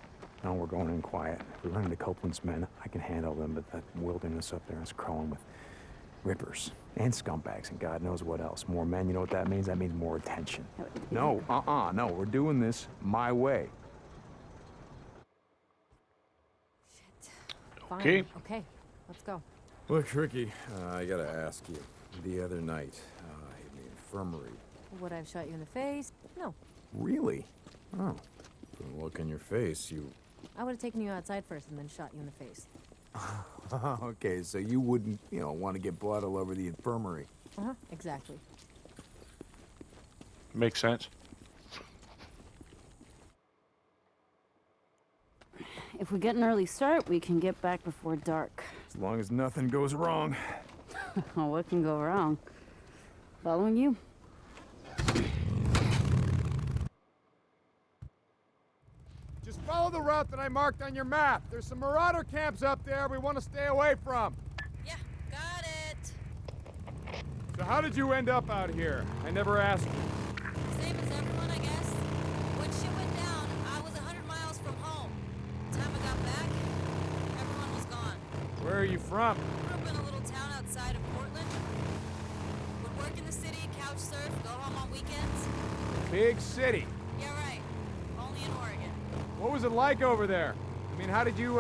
No, we're going in quiet. If we run into Copeland's men, I can handle them, but that wilderness up there is crawling with rippers and scumbags and God knows what else. More men, you know what that means? That means more attention. No, no, we're doing this my way. Fine. Okay. Okay, let's go. Look, Rikki, I gotta ask you. The other night, in the infirmary. Would I have shot you in the face? No. Really? Oh. From the look in your face, you... I would have taken you outside first and then shot you in the face. Okay, so you wouldn't, want to get blood all over the infirmary. Uh-huh, exactly. Makes sense. If we get an early start, we can get back before dark. As long as nothing goes wrong. What can go wrong? Following you? Just follow the route that I marked on your map. There's some marauder camps up there we want to stay away from. Yeah, got it. So how did you end up out here? I never asked you. Same as everyone, I guess. When shit went down, I was 100 miles from home. The time I got back, everyone was gone. Where are you from? Grew up in a little town outside of Portland. Would work in the city, couch surf, go home on weekends. Big city. Yeah, right. Only in Oregon. What was it like over there? I mean, how did you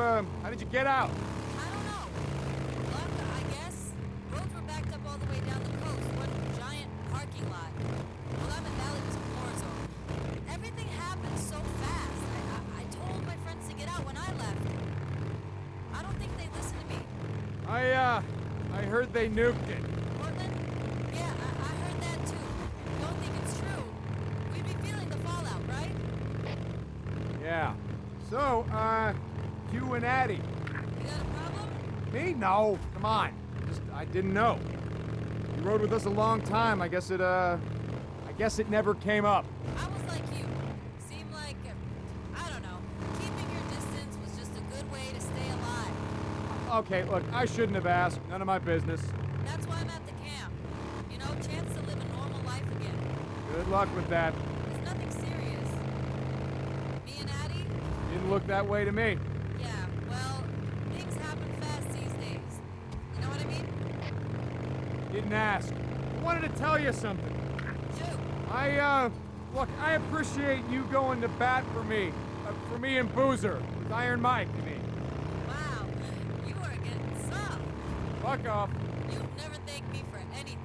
get out? I don't know. Luck, I guess. Roads were backed up all the way down the coast. One giant parking lot. Willamette Valley was a war zone. Everything happened so fast. I told my friends to get out when I left. I don't think they listened to me. I heard they nuked it. Portland? Yeah, I heard that too. Don't think it's true. We'd be feeling the fallout, right? Yeah. So, you and Addie. You got a problem? Me? No. Come on. I didn't know. You rode with us a long time. I guess it never came up. I was like you. Seemed like, I don't know, keeping your distance was just a good way to stay alive. Okay, look, I shouldn't have asked. None of my business. That's why I'm at the camp. You know, chance to live a normal life again. Good luck with that. It's nothing serious. Me and Addie? Didn't look that way to me. Yeah, well, things happen fast these days. You know what I mean? Didn't ask. I wanted to tell you something. Shoot. Look, I appreciate you going to bat for me and Boozer, with Iron Mike, I mean. Wow, you are getting soft. Fuck off. You never thank me for anything.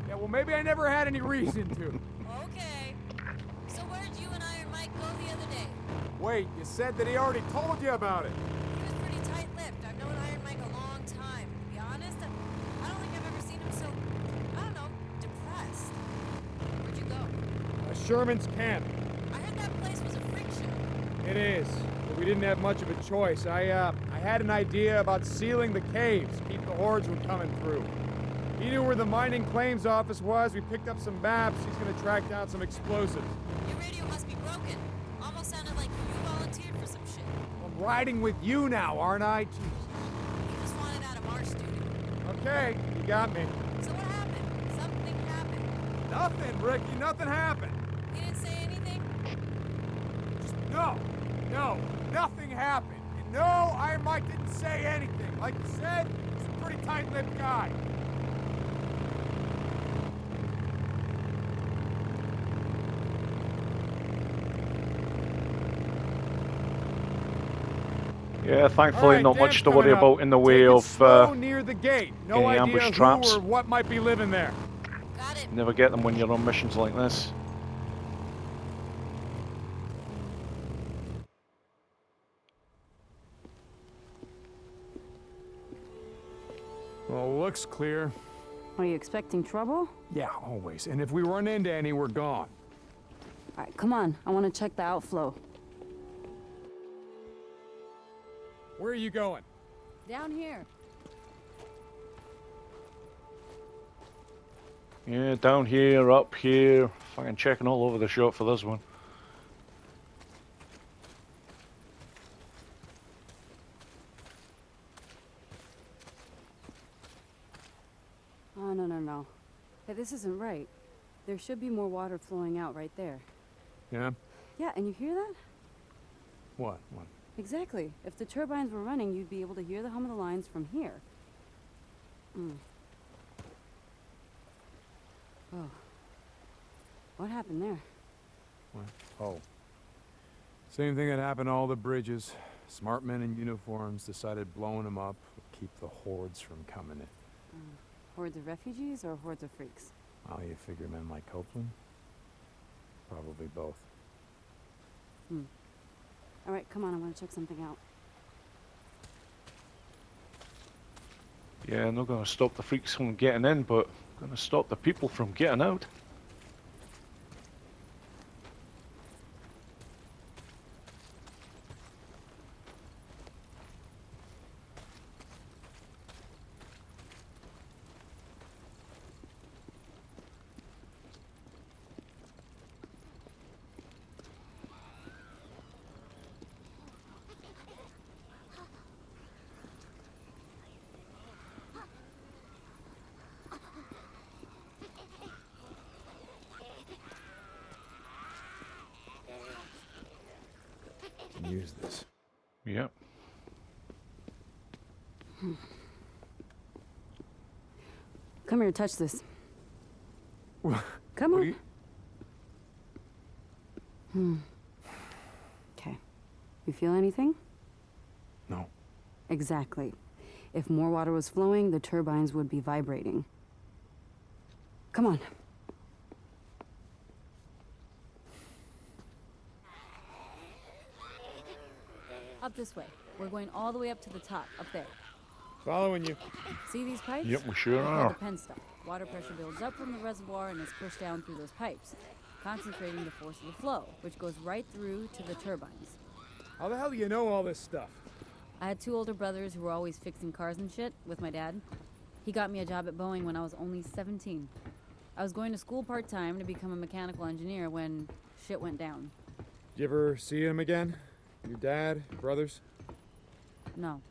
Yeah, well, maybe I never had any reason to. Okay. So where'd you and Iron Mike go the other day? Wait, you said that he already told you about it. He was pretty tight-lipped. I've known Iron Mike a long time. To be honest, I don't think I've ever seen him so, I don't know, depressed. Where'd you go? Sherman's camp. I heard that place was a freak show. It is, but we didn't have much of a choice. I had an idea about sealing the caves, keep the hordes from coming through. He knew where the mining claims office was. We picked up some maps. He's gonna track down some explosives. Your radio must be broken. Almost sounded like you volunteered for some shit. I'm riding with you now, aren't I? Jesus. You just wanted out of marsh duty. Okay, you got me. So what happened? Something happened. Nothing, Rikki. Nothing happened. He didn't say anything? No, nothing happened. And no, Iron Mike didn't say anything. Like you said, he's a pretty tight-lipped guy. Yeah, thankfully Right, not much Dan's to worry coming up. about in the way Take it of slow near the gate. No any idea ambush who traps. or what might be living there. Got it. Never get them when you're on missions like this. Well, looks clear. Are you expecting trouble? Yeah, always. And if we run into any, we're gone. All right, come on. I want to check the outflow. Where are you going? Down here. Yeah, down here, up here. Fucking checking all over the shop for this one. Oh, no. Hey, this isn't right. There should be more water flowing out right there. Yeah? Yeah, and you hear that? What? Exactly. If the turbines were running, you'd be able to hear the hum of the lines from here. Oh. What happened there? What? Oh. Same thing that happened to all the bridges. Smart men in uniforms decided blowing them up, keep the hordes from coming in. Hordes of refugees or hordes of freaks? Oh, you figure men like Copeland? Probably both. All right, come on, I want to check something out. Yeah, not going to stop the freaks from getting in, but going to stop the people from getting out. Use this. Yep. Come here, touch this. Come on. Okay. You feel anything? No. Exactly. If more water was flowing, the turbines would be vibrating. Come on. Up this way. We're going all the way up to the top, up there. Following you. See these pipes? Yep, we sure They're called are. the penstock. Water pressure builds up from the reservoir and is pushed down through those pipes, concentrating the force of the flow, which goes right through to the turbines. How the hell do you know all this stuff? I had two older brothers who were always fixing cars and shit with my dad. He got me a job at Boeing when I was only 17. I was going to school part-time to become a mechanical engineer when shit went down. Did you ever see him again? Your dad, brothers? No.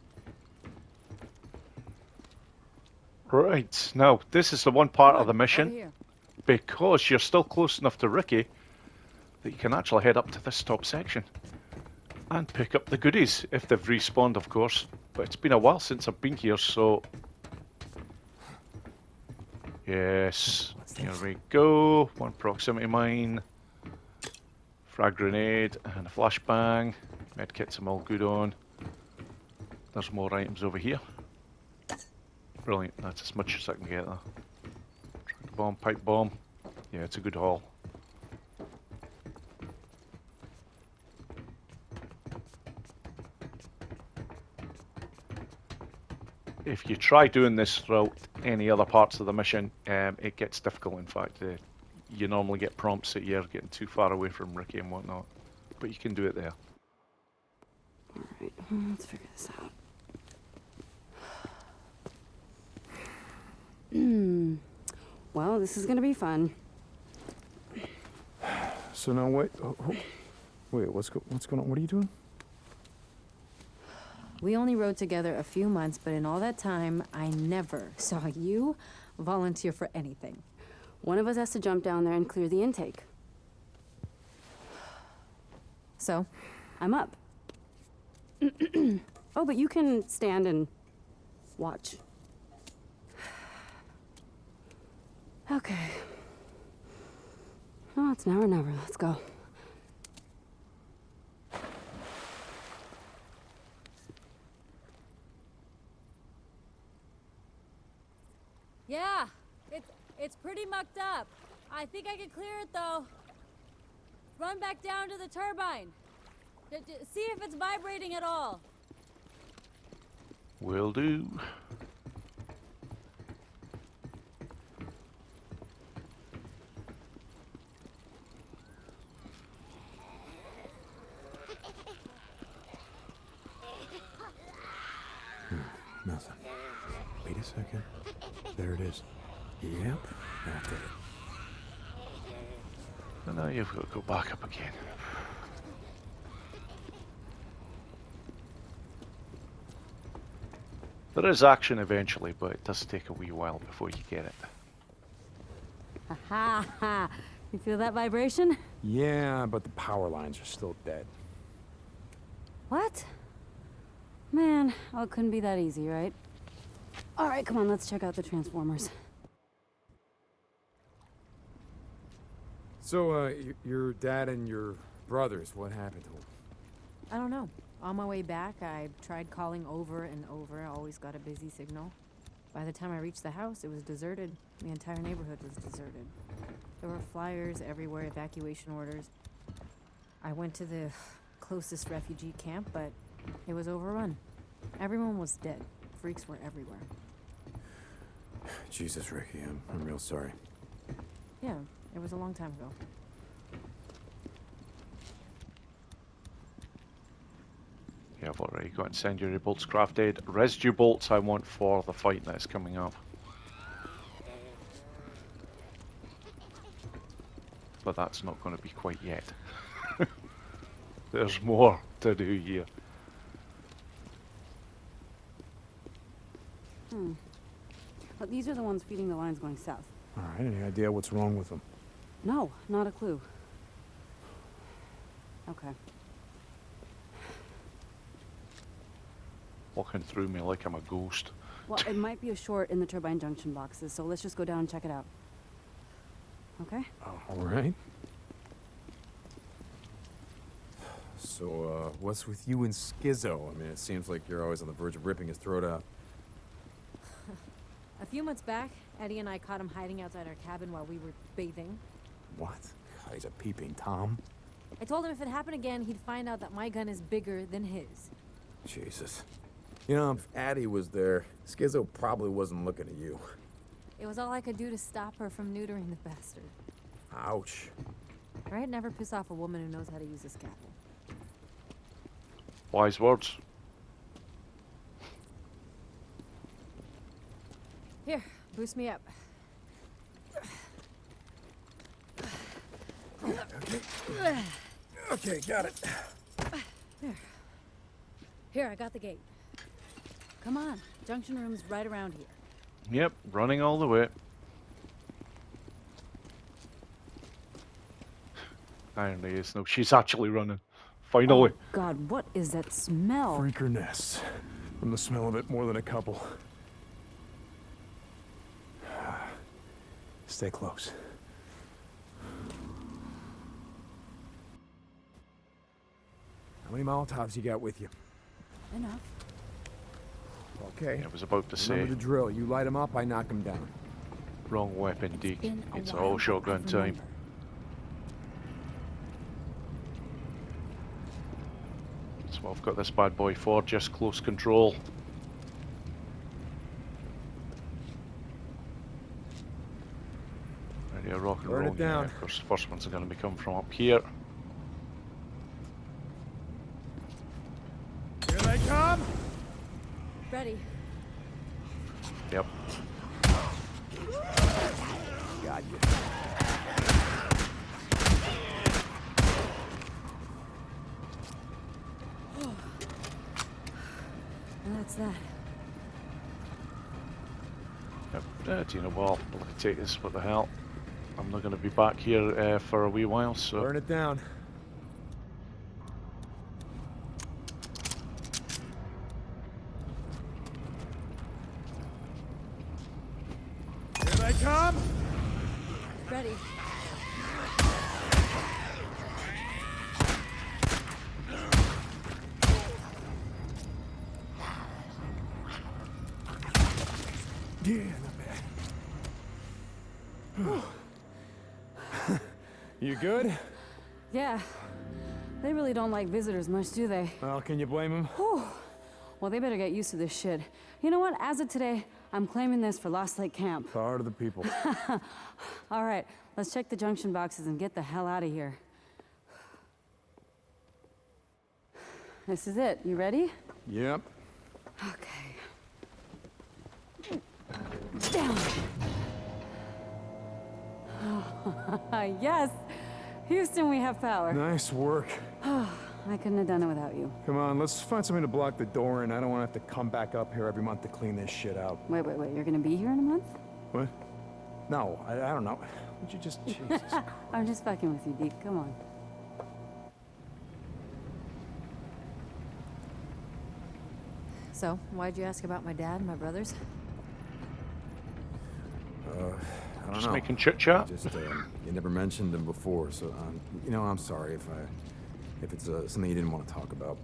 Right, now, this is the one part of the Over mission, here. because you're still close enough to Rikki, that you can actually head up to this top section and pick up the goodies, if they've respawned, of course. But it's been a while since I've been here, so... Yes, here we go. One proximity mine, frag grenade, and a flashbang. Medkits I'm all good on. There's more items over here. Brilliant, that's as much as I can get there. Tractor bomb, pipe bomb. Yeah, it's a good haul. If you try doing this throughout any other parts of the mission, it gets difficult. In fact, you normally get prompts that you're getting too far away from Rikki and whatnot. But you can do it there. Alright, let's figure this out. Well, this is gonna be fun. So now wait. Wait, what's going on? What are you doing? We only rode together a few months, but in all that time, I never saw you volunteer for anything. One of us has to jump down there and clear the intake. So, I'm up. Oh, but you can stand and watch. Okay. Oh, it's now or never. Let's go. Yeah, it's pretty mucked up. I think I can clear it though. Run back down to the turbine. See if it's vibrating at all. Will do. Nothing. Wait a second. There it is. Yep, that did it. And now you've got to go back up again. There is action eventually, but it does take a wee while before you get it. Ha ha ha! You feel that vibration? Yeah, but the power lines are still dead. What? Man, oh, it couldn't be that easy, right? All right, come on, let's check out the transformers. So, your dad and your brothers, what happened to them? I don't know. On my way back, I tried calling over and over. I always got a busy signal. By the time I reached the house, it was deserted. The entire neighborhood was deserted. There were flyers everywhere, evacuation orders. I went to the closest refugee camp, but it was overrun. Everyone was dead. Freaks were everywhere. Jesus, Rikki, I'm real sorry. Yeah, it was a long time ago. Yeah, I've already got incendiary bolts crafted. Residue bolts I want for the fight that's coming up. But that's not going to be quite yet. There's more to do here. But these are the ones feeding the lines going south. All right, any idea what's wrong with them? No, not a clue. Okay. Walking through me like I'm a ghost. Well, it might be a short in the turbine junction boxes, so let's just go down and check it out. Okay? All right. So, what's with you and Schizo? I mean, it seems like you're always on the verge of ripping his throat out. A few months back, Eddie and I caught him hiding outside our cabin while we were bathing. What? God, he's a peeping Tom. I told him if it happened again, he'd find out that my gun is bigger than his. Jesus. You know, if Addie was there, Schizo probably wasn't looking at you. It was all I could do to stop her from neutering the bastard. Ouch. Right? Never piss off a woman who knows how to use a scalpel. Wise words. Here, boost me up. Okay, got it. Here, I got the gate. Come on, junction room's right around here. Yep, running all the way. Irony is, no, she's actually running. Finally. Oh, God, what is that smell? Freaker nests. From the smell of it, more than a couple. Stay close. How many Molotovs you got with you? Enough. Okay. I was about to say. Remember the drill. You light them up, I knock them down. Wrong weapon, Deke. It's while, all shotgun I time. remember. That's what I've got this bad boy for, just close control. Ready to rock and Burn roll. it down. Yeah, of course, the first one's going to be coming from up here. Here they come! Ready. Yep. Got you. And that's that. Yep. Do you know what? I'll take this. What the hell? I'm not going to be back here for a wee while, so. Burn it down. Here they come! Ready. Yeah, not bad. You good? Yeah. They really don't like visitors much, do they? Well, can you blame them? Whew. Well, they better get used to this shit. You know what? As of today, I'm claiming this for Lost Lake Camp. Power to the people. All right, let's check the junction boxes and get the hell out of here. This is it. You ready? Yep. Okay. Down. Yes. Houston, we have power. Nice work. I couldn't have done it without you. Come on, let's find something to block the door in. I don't want to have to come back up here every month to clean this shit out. Wait. You're gonna be here in a month? What? No, I don't know. Would you just... Jesus. I'm just fucking with you, Deke. Come on. So, why'd you ask about my dad and my brothers? I don't Just know. making chit chat. Just, you never mentioned them before, so, you know, I'm sorry if it's something you didn't want to talk about.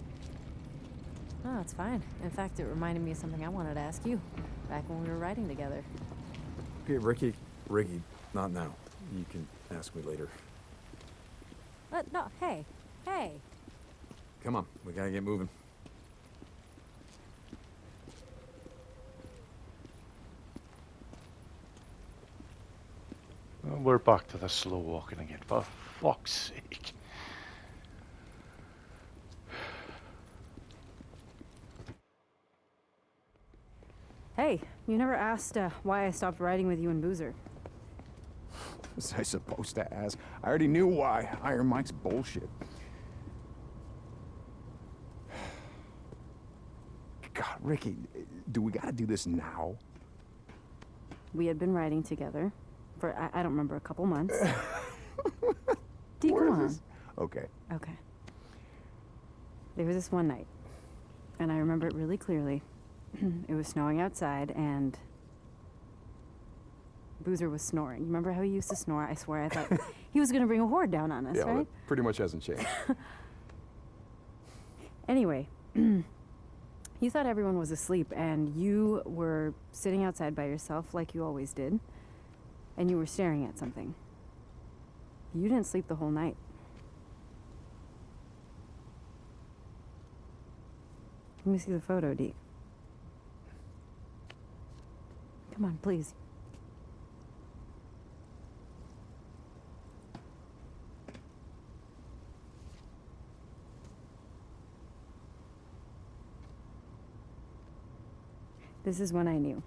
No, it's fine. In fact, it reminded me of something I wanted to ask you back when we were riding together. Okay, Rikki, not now. You can ask me later. No, hey. Come on, we gotta get moving. We're back to the slow walking again, for fuck's sake. Hey, you never asked why I stopped riding with you and Boozer. Was I supposed to ask? I already knew why. Iron Mike's bullshit. God, Rikki, do we gotta do this now? We had been riding together for, I don't remember, a couple months. Dee, come on. Okay. Okay. There was this one night, and I remember it really clearly. It was snowing outside, and Boozer was snoring. You remember how he used to snore? I swear I thought he was going to bring a horde down on us, Yeah, right? that pretty much hasn't changed. Anyway, you thought everyone was asleep, and you were sitting outside by yourself like you always did, and you were staring at something. You didn't sleep the whole night. Let me see the photo, Dee. Come on, please. This is when I knew.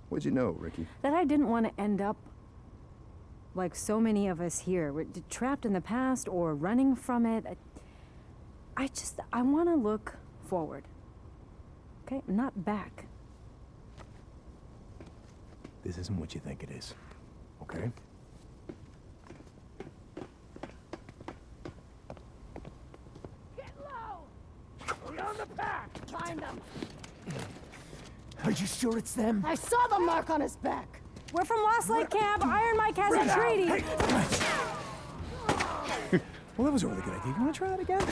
What'd you know, Rikki? That I didn't want to end up like so many of us here. We're trapped in the past or running from it. I want to look forward. Okay? Not back. This isn't what you think it is, okay? Get low! We're on the back! Find them! Are you sure it's them? I saw the mark on his back! We're from Lost Lake Camp. Iron Mike has a treaty. Well, that was a really good idea. You want to try that again?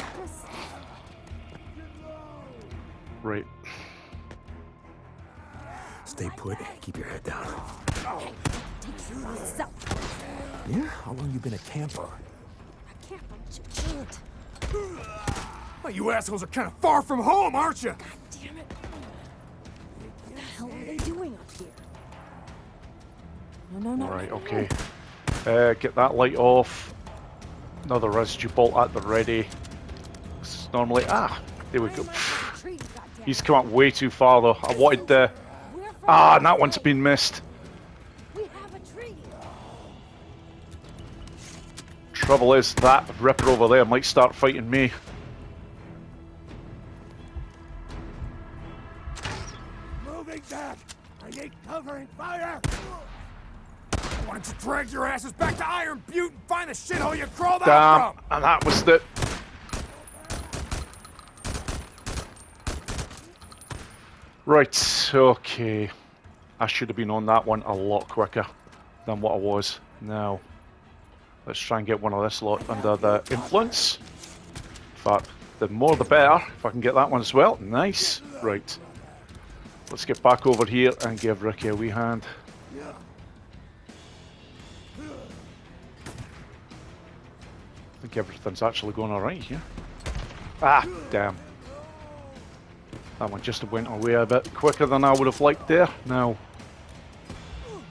Right. Stay put. Keep your head down. So, Yeah? How long you been a camper? I can't believe you. Well, you assholes are kind of far from home, aren't you? Damn it. What the hell are they doing up here? No. Right, okay. Get that light off. Another residue bolt at the ready. It's normally... there we go. He's come up way too far though. I wanted the... and that one's been missed. We have a treaty. Trouble is, that ripper over there might start fighting me. Moving back! I need covering fire! Why don't you drag your asses back to Iron Butte and find the shithole you crawled out from? And that was the... Right, okay. I should have been on that one a lot quicker than what I was. Now, let's try and get one of this lot under the influence. In fact, the more the better, if I can get that one as well. Nice. Right. Let's get back over here and give Rikki a wee hand. I think everything's actually going alright here. Damn. That one just went away a bit quicker than I would have liked there. Now,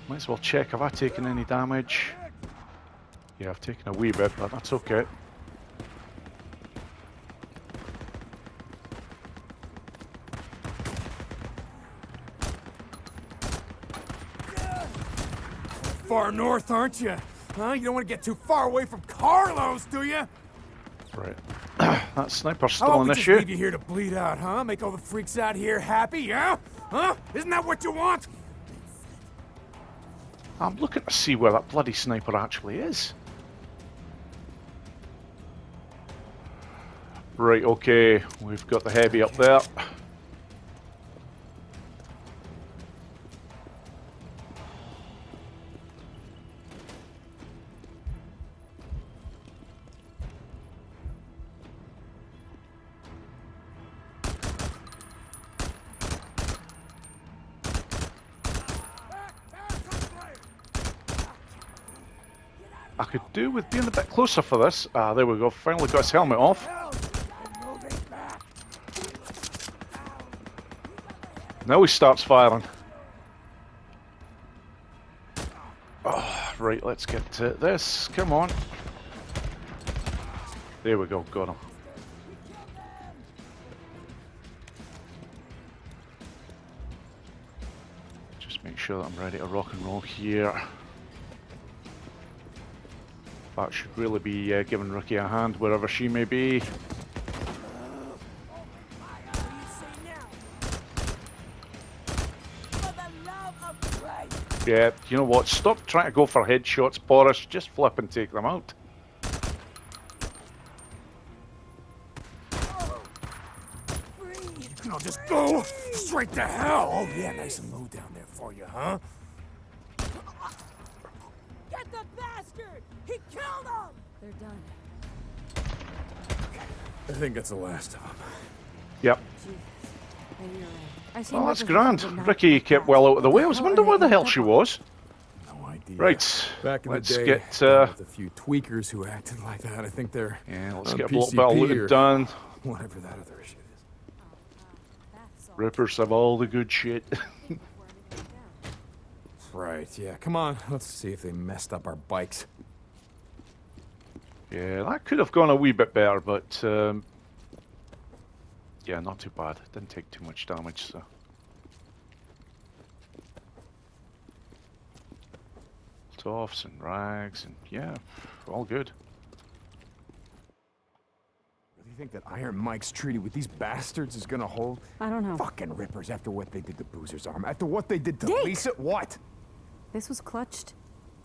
might as well check, have I taken any damage? Yeah, I've taken a wee bit, but that's okay. Far north, aren't you? Huh? You don't want to get too far away from Carlos, do you? Right. That sniper's How still about an we just issue. leave you here to bleed out, huh? Make all the freaks out here happy, yeah? Huh? Isn't that what you want? I'm looking to see where that bloody sniper actually is. Right, okay. We've got the heavy up there. I could do with being a bit closer for this. Ah, there we go. Finally got his helmet off. Now he starts firing. Oh, right, let's get to this. Come on. There we go. Got him. Just make sure that I'm ready to rock and roll here. That should really be giving Rikki a hand wherever she may be. Yeah, you know what? Stop trying to go for headshots, Boris. Just flip and take them out. You know, just go straight to hell. Oh yeah, nice and low down there for you, huh? Get the bastard! He killed him! They're done. I think that's the last of them. Yep. Maybe you're right. I've seen Well, that's rippers before, grand. but not Rikki like kept that. well out of the way. I What was the wondering hell where the are hell they she doing? was. No idea. Right. Back in Let's the day, get. dealt with a few tweakers who acted like that. I think they're Yeah, let's on get a little bit PCP of looting or done. whatever that other shit is. Rippers have all the good shit. Right, yeah. Come on, let's see if they messed up our bikes. Yeah, that could have gone a wee bit better, but yeah, not too bad. Didn't take too much damage, so. Toffs and rags, and yeah, all good. Really think that Iron Mike's treaty with these bastards is gonna hold? I don't know. Fucking rippers after what they did to Boozer's arm, after what they did to Dick! Lisa. What? This was clutched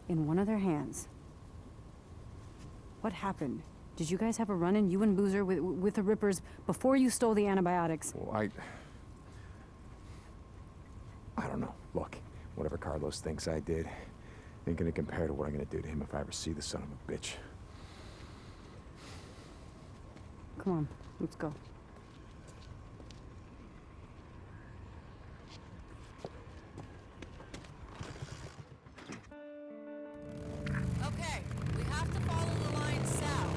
in one of their hands. What happened? Did you guys have a run-in, you and Boozer, with the Rippers before you stole the antibiotics? Well, I don't know. Look, whatever Carlos thinks I did ain't gonna compare to what I'm gonna do to him if I ever see the son of a bitch. Come on, let's go. Okay, we have to follow the line south.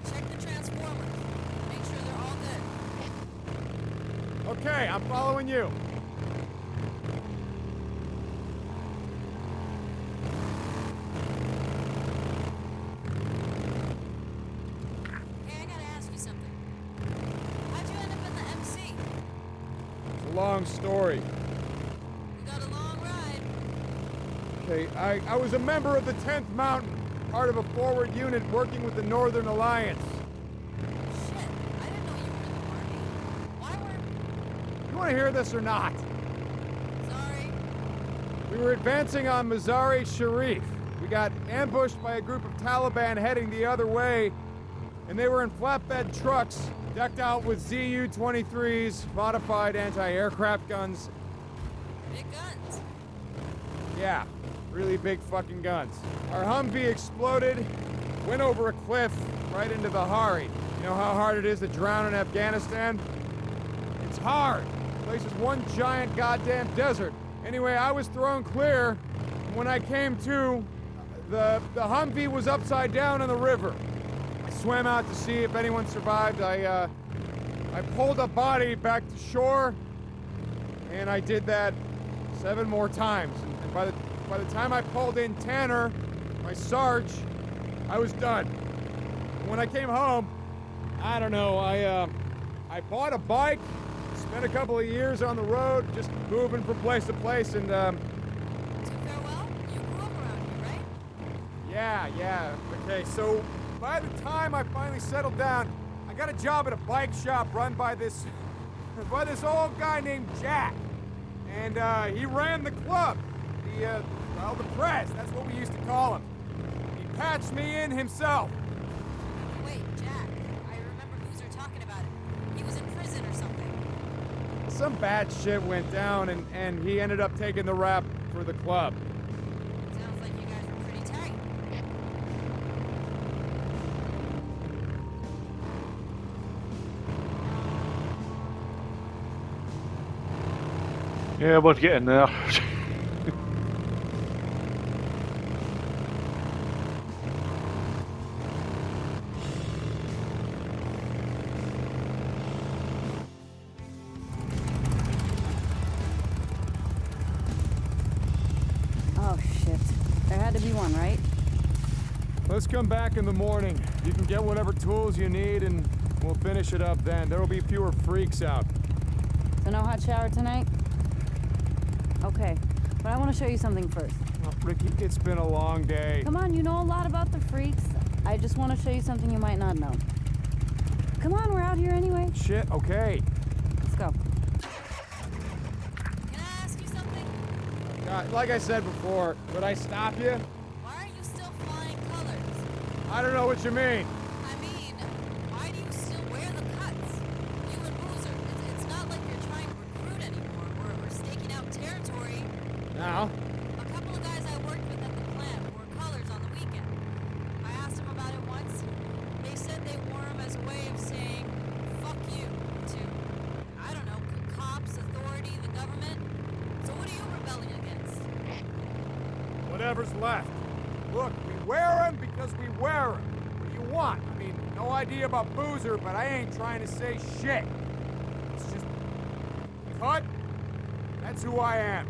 Check the transformers. Make sure they're all good. Okay, I'm following you. Hey, I gotta ask you something. How'd you end up in the MC? It's a long story. We got a long ride. Okay, I was a member of the 10th Mountain, part of a forward unit working with the Northern Alliance. Shit, I didn't know you were in the Army. Why were... You want to hear this or not? Sorry. We were advancing on Mazar-e Sharif. We got ambushed by a group of Taliban heading the other way, and they were in flatbed trucks, decked out with ZU-23s, modified anti-aircraft guns. Big guns. Yeah, really big fucking guns. Our Humvee exploded, went over a cliff, right into the Hari. You know how hard it is to drown in Afghanistan? It's hard. The place is one giant goddamn desert. Anyway, I was thrown clear. And when I came to, the Humvee was upside down in the river. I swam out to see if anyone survived. I pulled a body back to shore, and I did that 7 more times. And by the time I pulled in Tanner, my Sarge, I was done. And when I came home, I don't know, I bought a bike, spent a couple of years on the road, just moving from place to place, and Yeah. Okay, so by the time I finally settled down, I got a job at a bike shop run by this old guy named Jack. And he ran the club. The press, that's what we used to call him. He patched me in himself. Wait, Jack. I remember Boozer talking about it. He was in prison or something. Some bad shit went down, and he ended up taking the rap for the club. Sounds like you guys were pretty tight. Yeah, we're getting there. Oh, shit. There had to be one, right? Let's come back in the morning. You can get whatever tools you need, and we'll finish it up then. There will be fewer freaks out. So no hot shower tonight? Okay, but I want to show you something first. Oh, Rikki, it's been a long day. Come on, you know a lot about the freaks. I just want to show you something you might not know. Come on, we're out here anyway. Shit, okay. Let's go. Can I ask you something? God, like I said before, could I stop you? Why are you still flying colors? I don't know what you mean. I mean, why do you still wear the cuts? You and Boozer, it's not like you're trying to recruit anymore. We're staking out territory. Now? A couple of guys I worked with at the plant wore colors on the weekend. I asked them about it once. They said they wore them as a way of saying, fuck you, to, I don't know, cops, authority, the government. So what are you rebelling against? Whatever's left. Look, we wear them because we wear them. What do you want? I mean, no idea about Boozer, but I ain't trying to say shit. It's just... cut. That's who I am.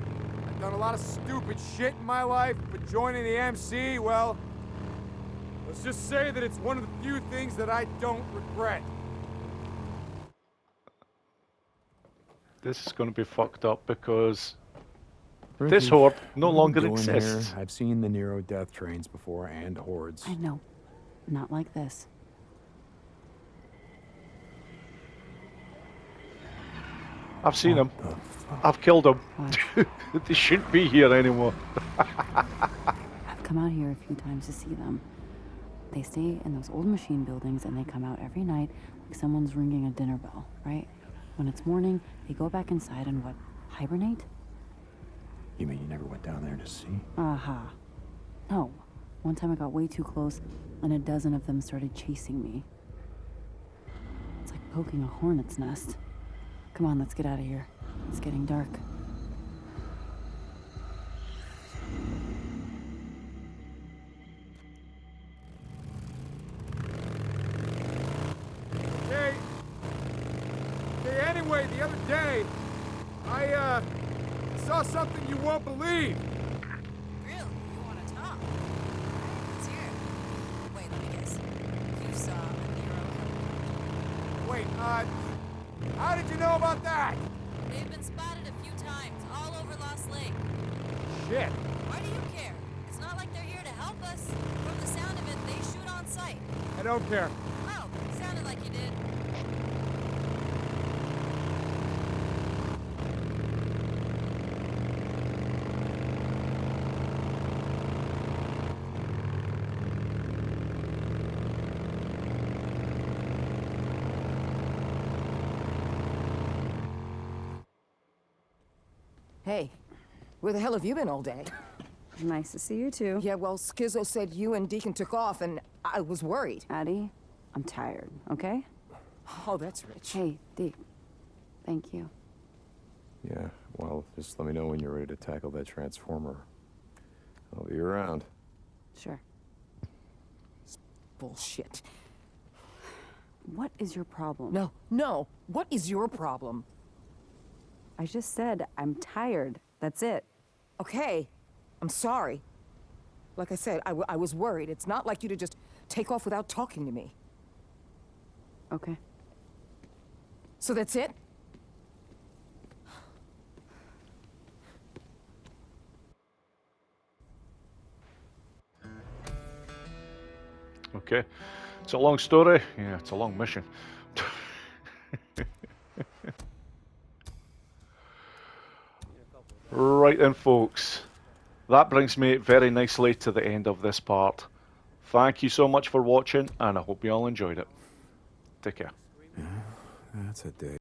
I've done a lot of stupid shit in my life, but joining the MC, well... let's just say that it's one of the few things that I don't regret. This is going to be fucked up because Rikki, this horde no I'm longer going exists. there. I've seen the NERO death trains before and hordes. I know. Not like this. I've seen them. I've killed them. They shouldn't be here anymore. I've come out here a few times to see them. They stay in those old machine buildings and they come out every night like someone's ringing a dinner bell, right? When it's morning, they go back inside and what? Hibernate? You mean you never went down there to see? Aha. No. One time I got way too close and a dozen of them started chasing me. It's like poking a hornet's nest. Come on, let's get out of here. It's getting dark. Okay. Okay, anyway, the other day, I saw something you won't believe. Really? You want to talk? Let's hear it. Wait, let me guess. You saw a NERO helicopter. Wait, how did you know about that? They've been spotted a few times, all over Lost Lake. Shit. Why do you care? It's not like they're here to help us. From the sound of it, they shoot on sight. I don't care. Oh, sounded like you did. Hey, where the hell have you been all day? Nice to see you too. Yeah, well, Skizzo said you and Deacon took off, and I was worried. Addie, I'm tired, okay? Oh, that's rich. Hey, Deke. Thank you. Yeah, well, just let me know when you're ready to tackle that transformer. I'll be around. Sure. Bullshit. What is your problem? No, no. What is your problem? I just said I'm tired. That's it. Okay. I'm sorry. Like I said, I was worried. It's not like you to just take off without talking to me. Okay. So that's it? Okay. It's a long story. Yeah, it's a long mission. Right then, folks. That brings me very nicely to the end of this part. Thank you so much for watching, and I hope you all enjoyed it. Take care. Yeah, that's a day.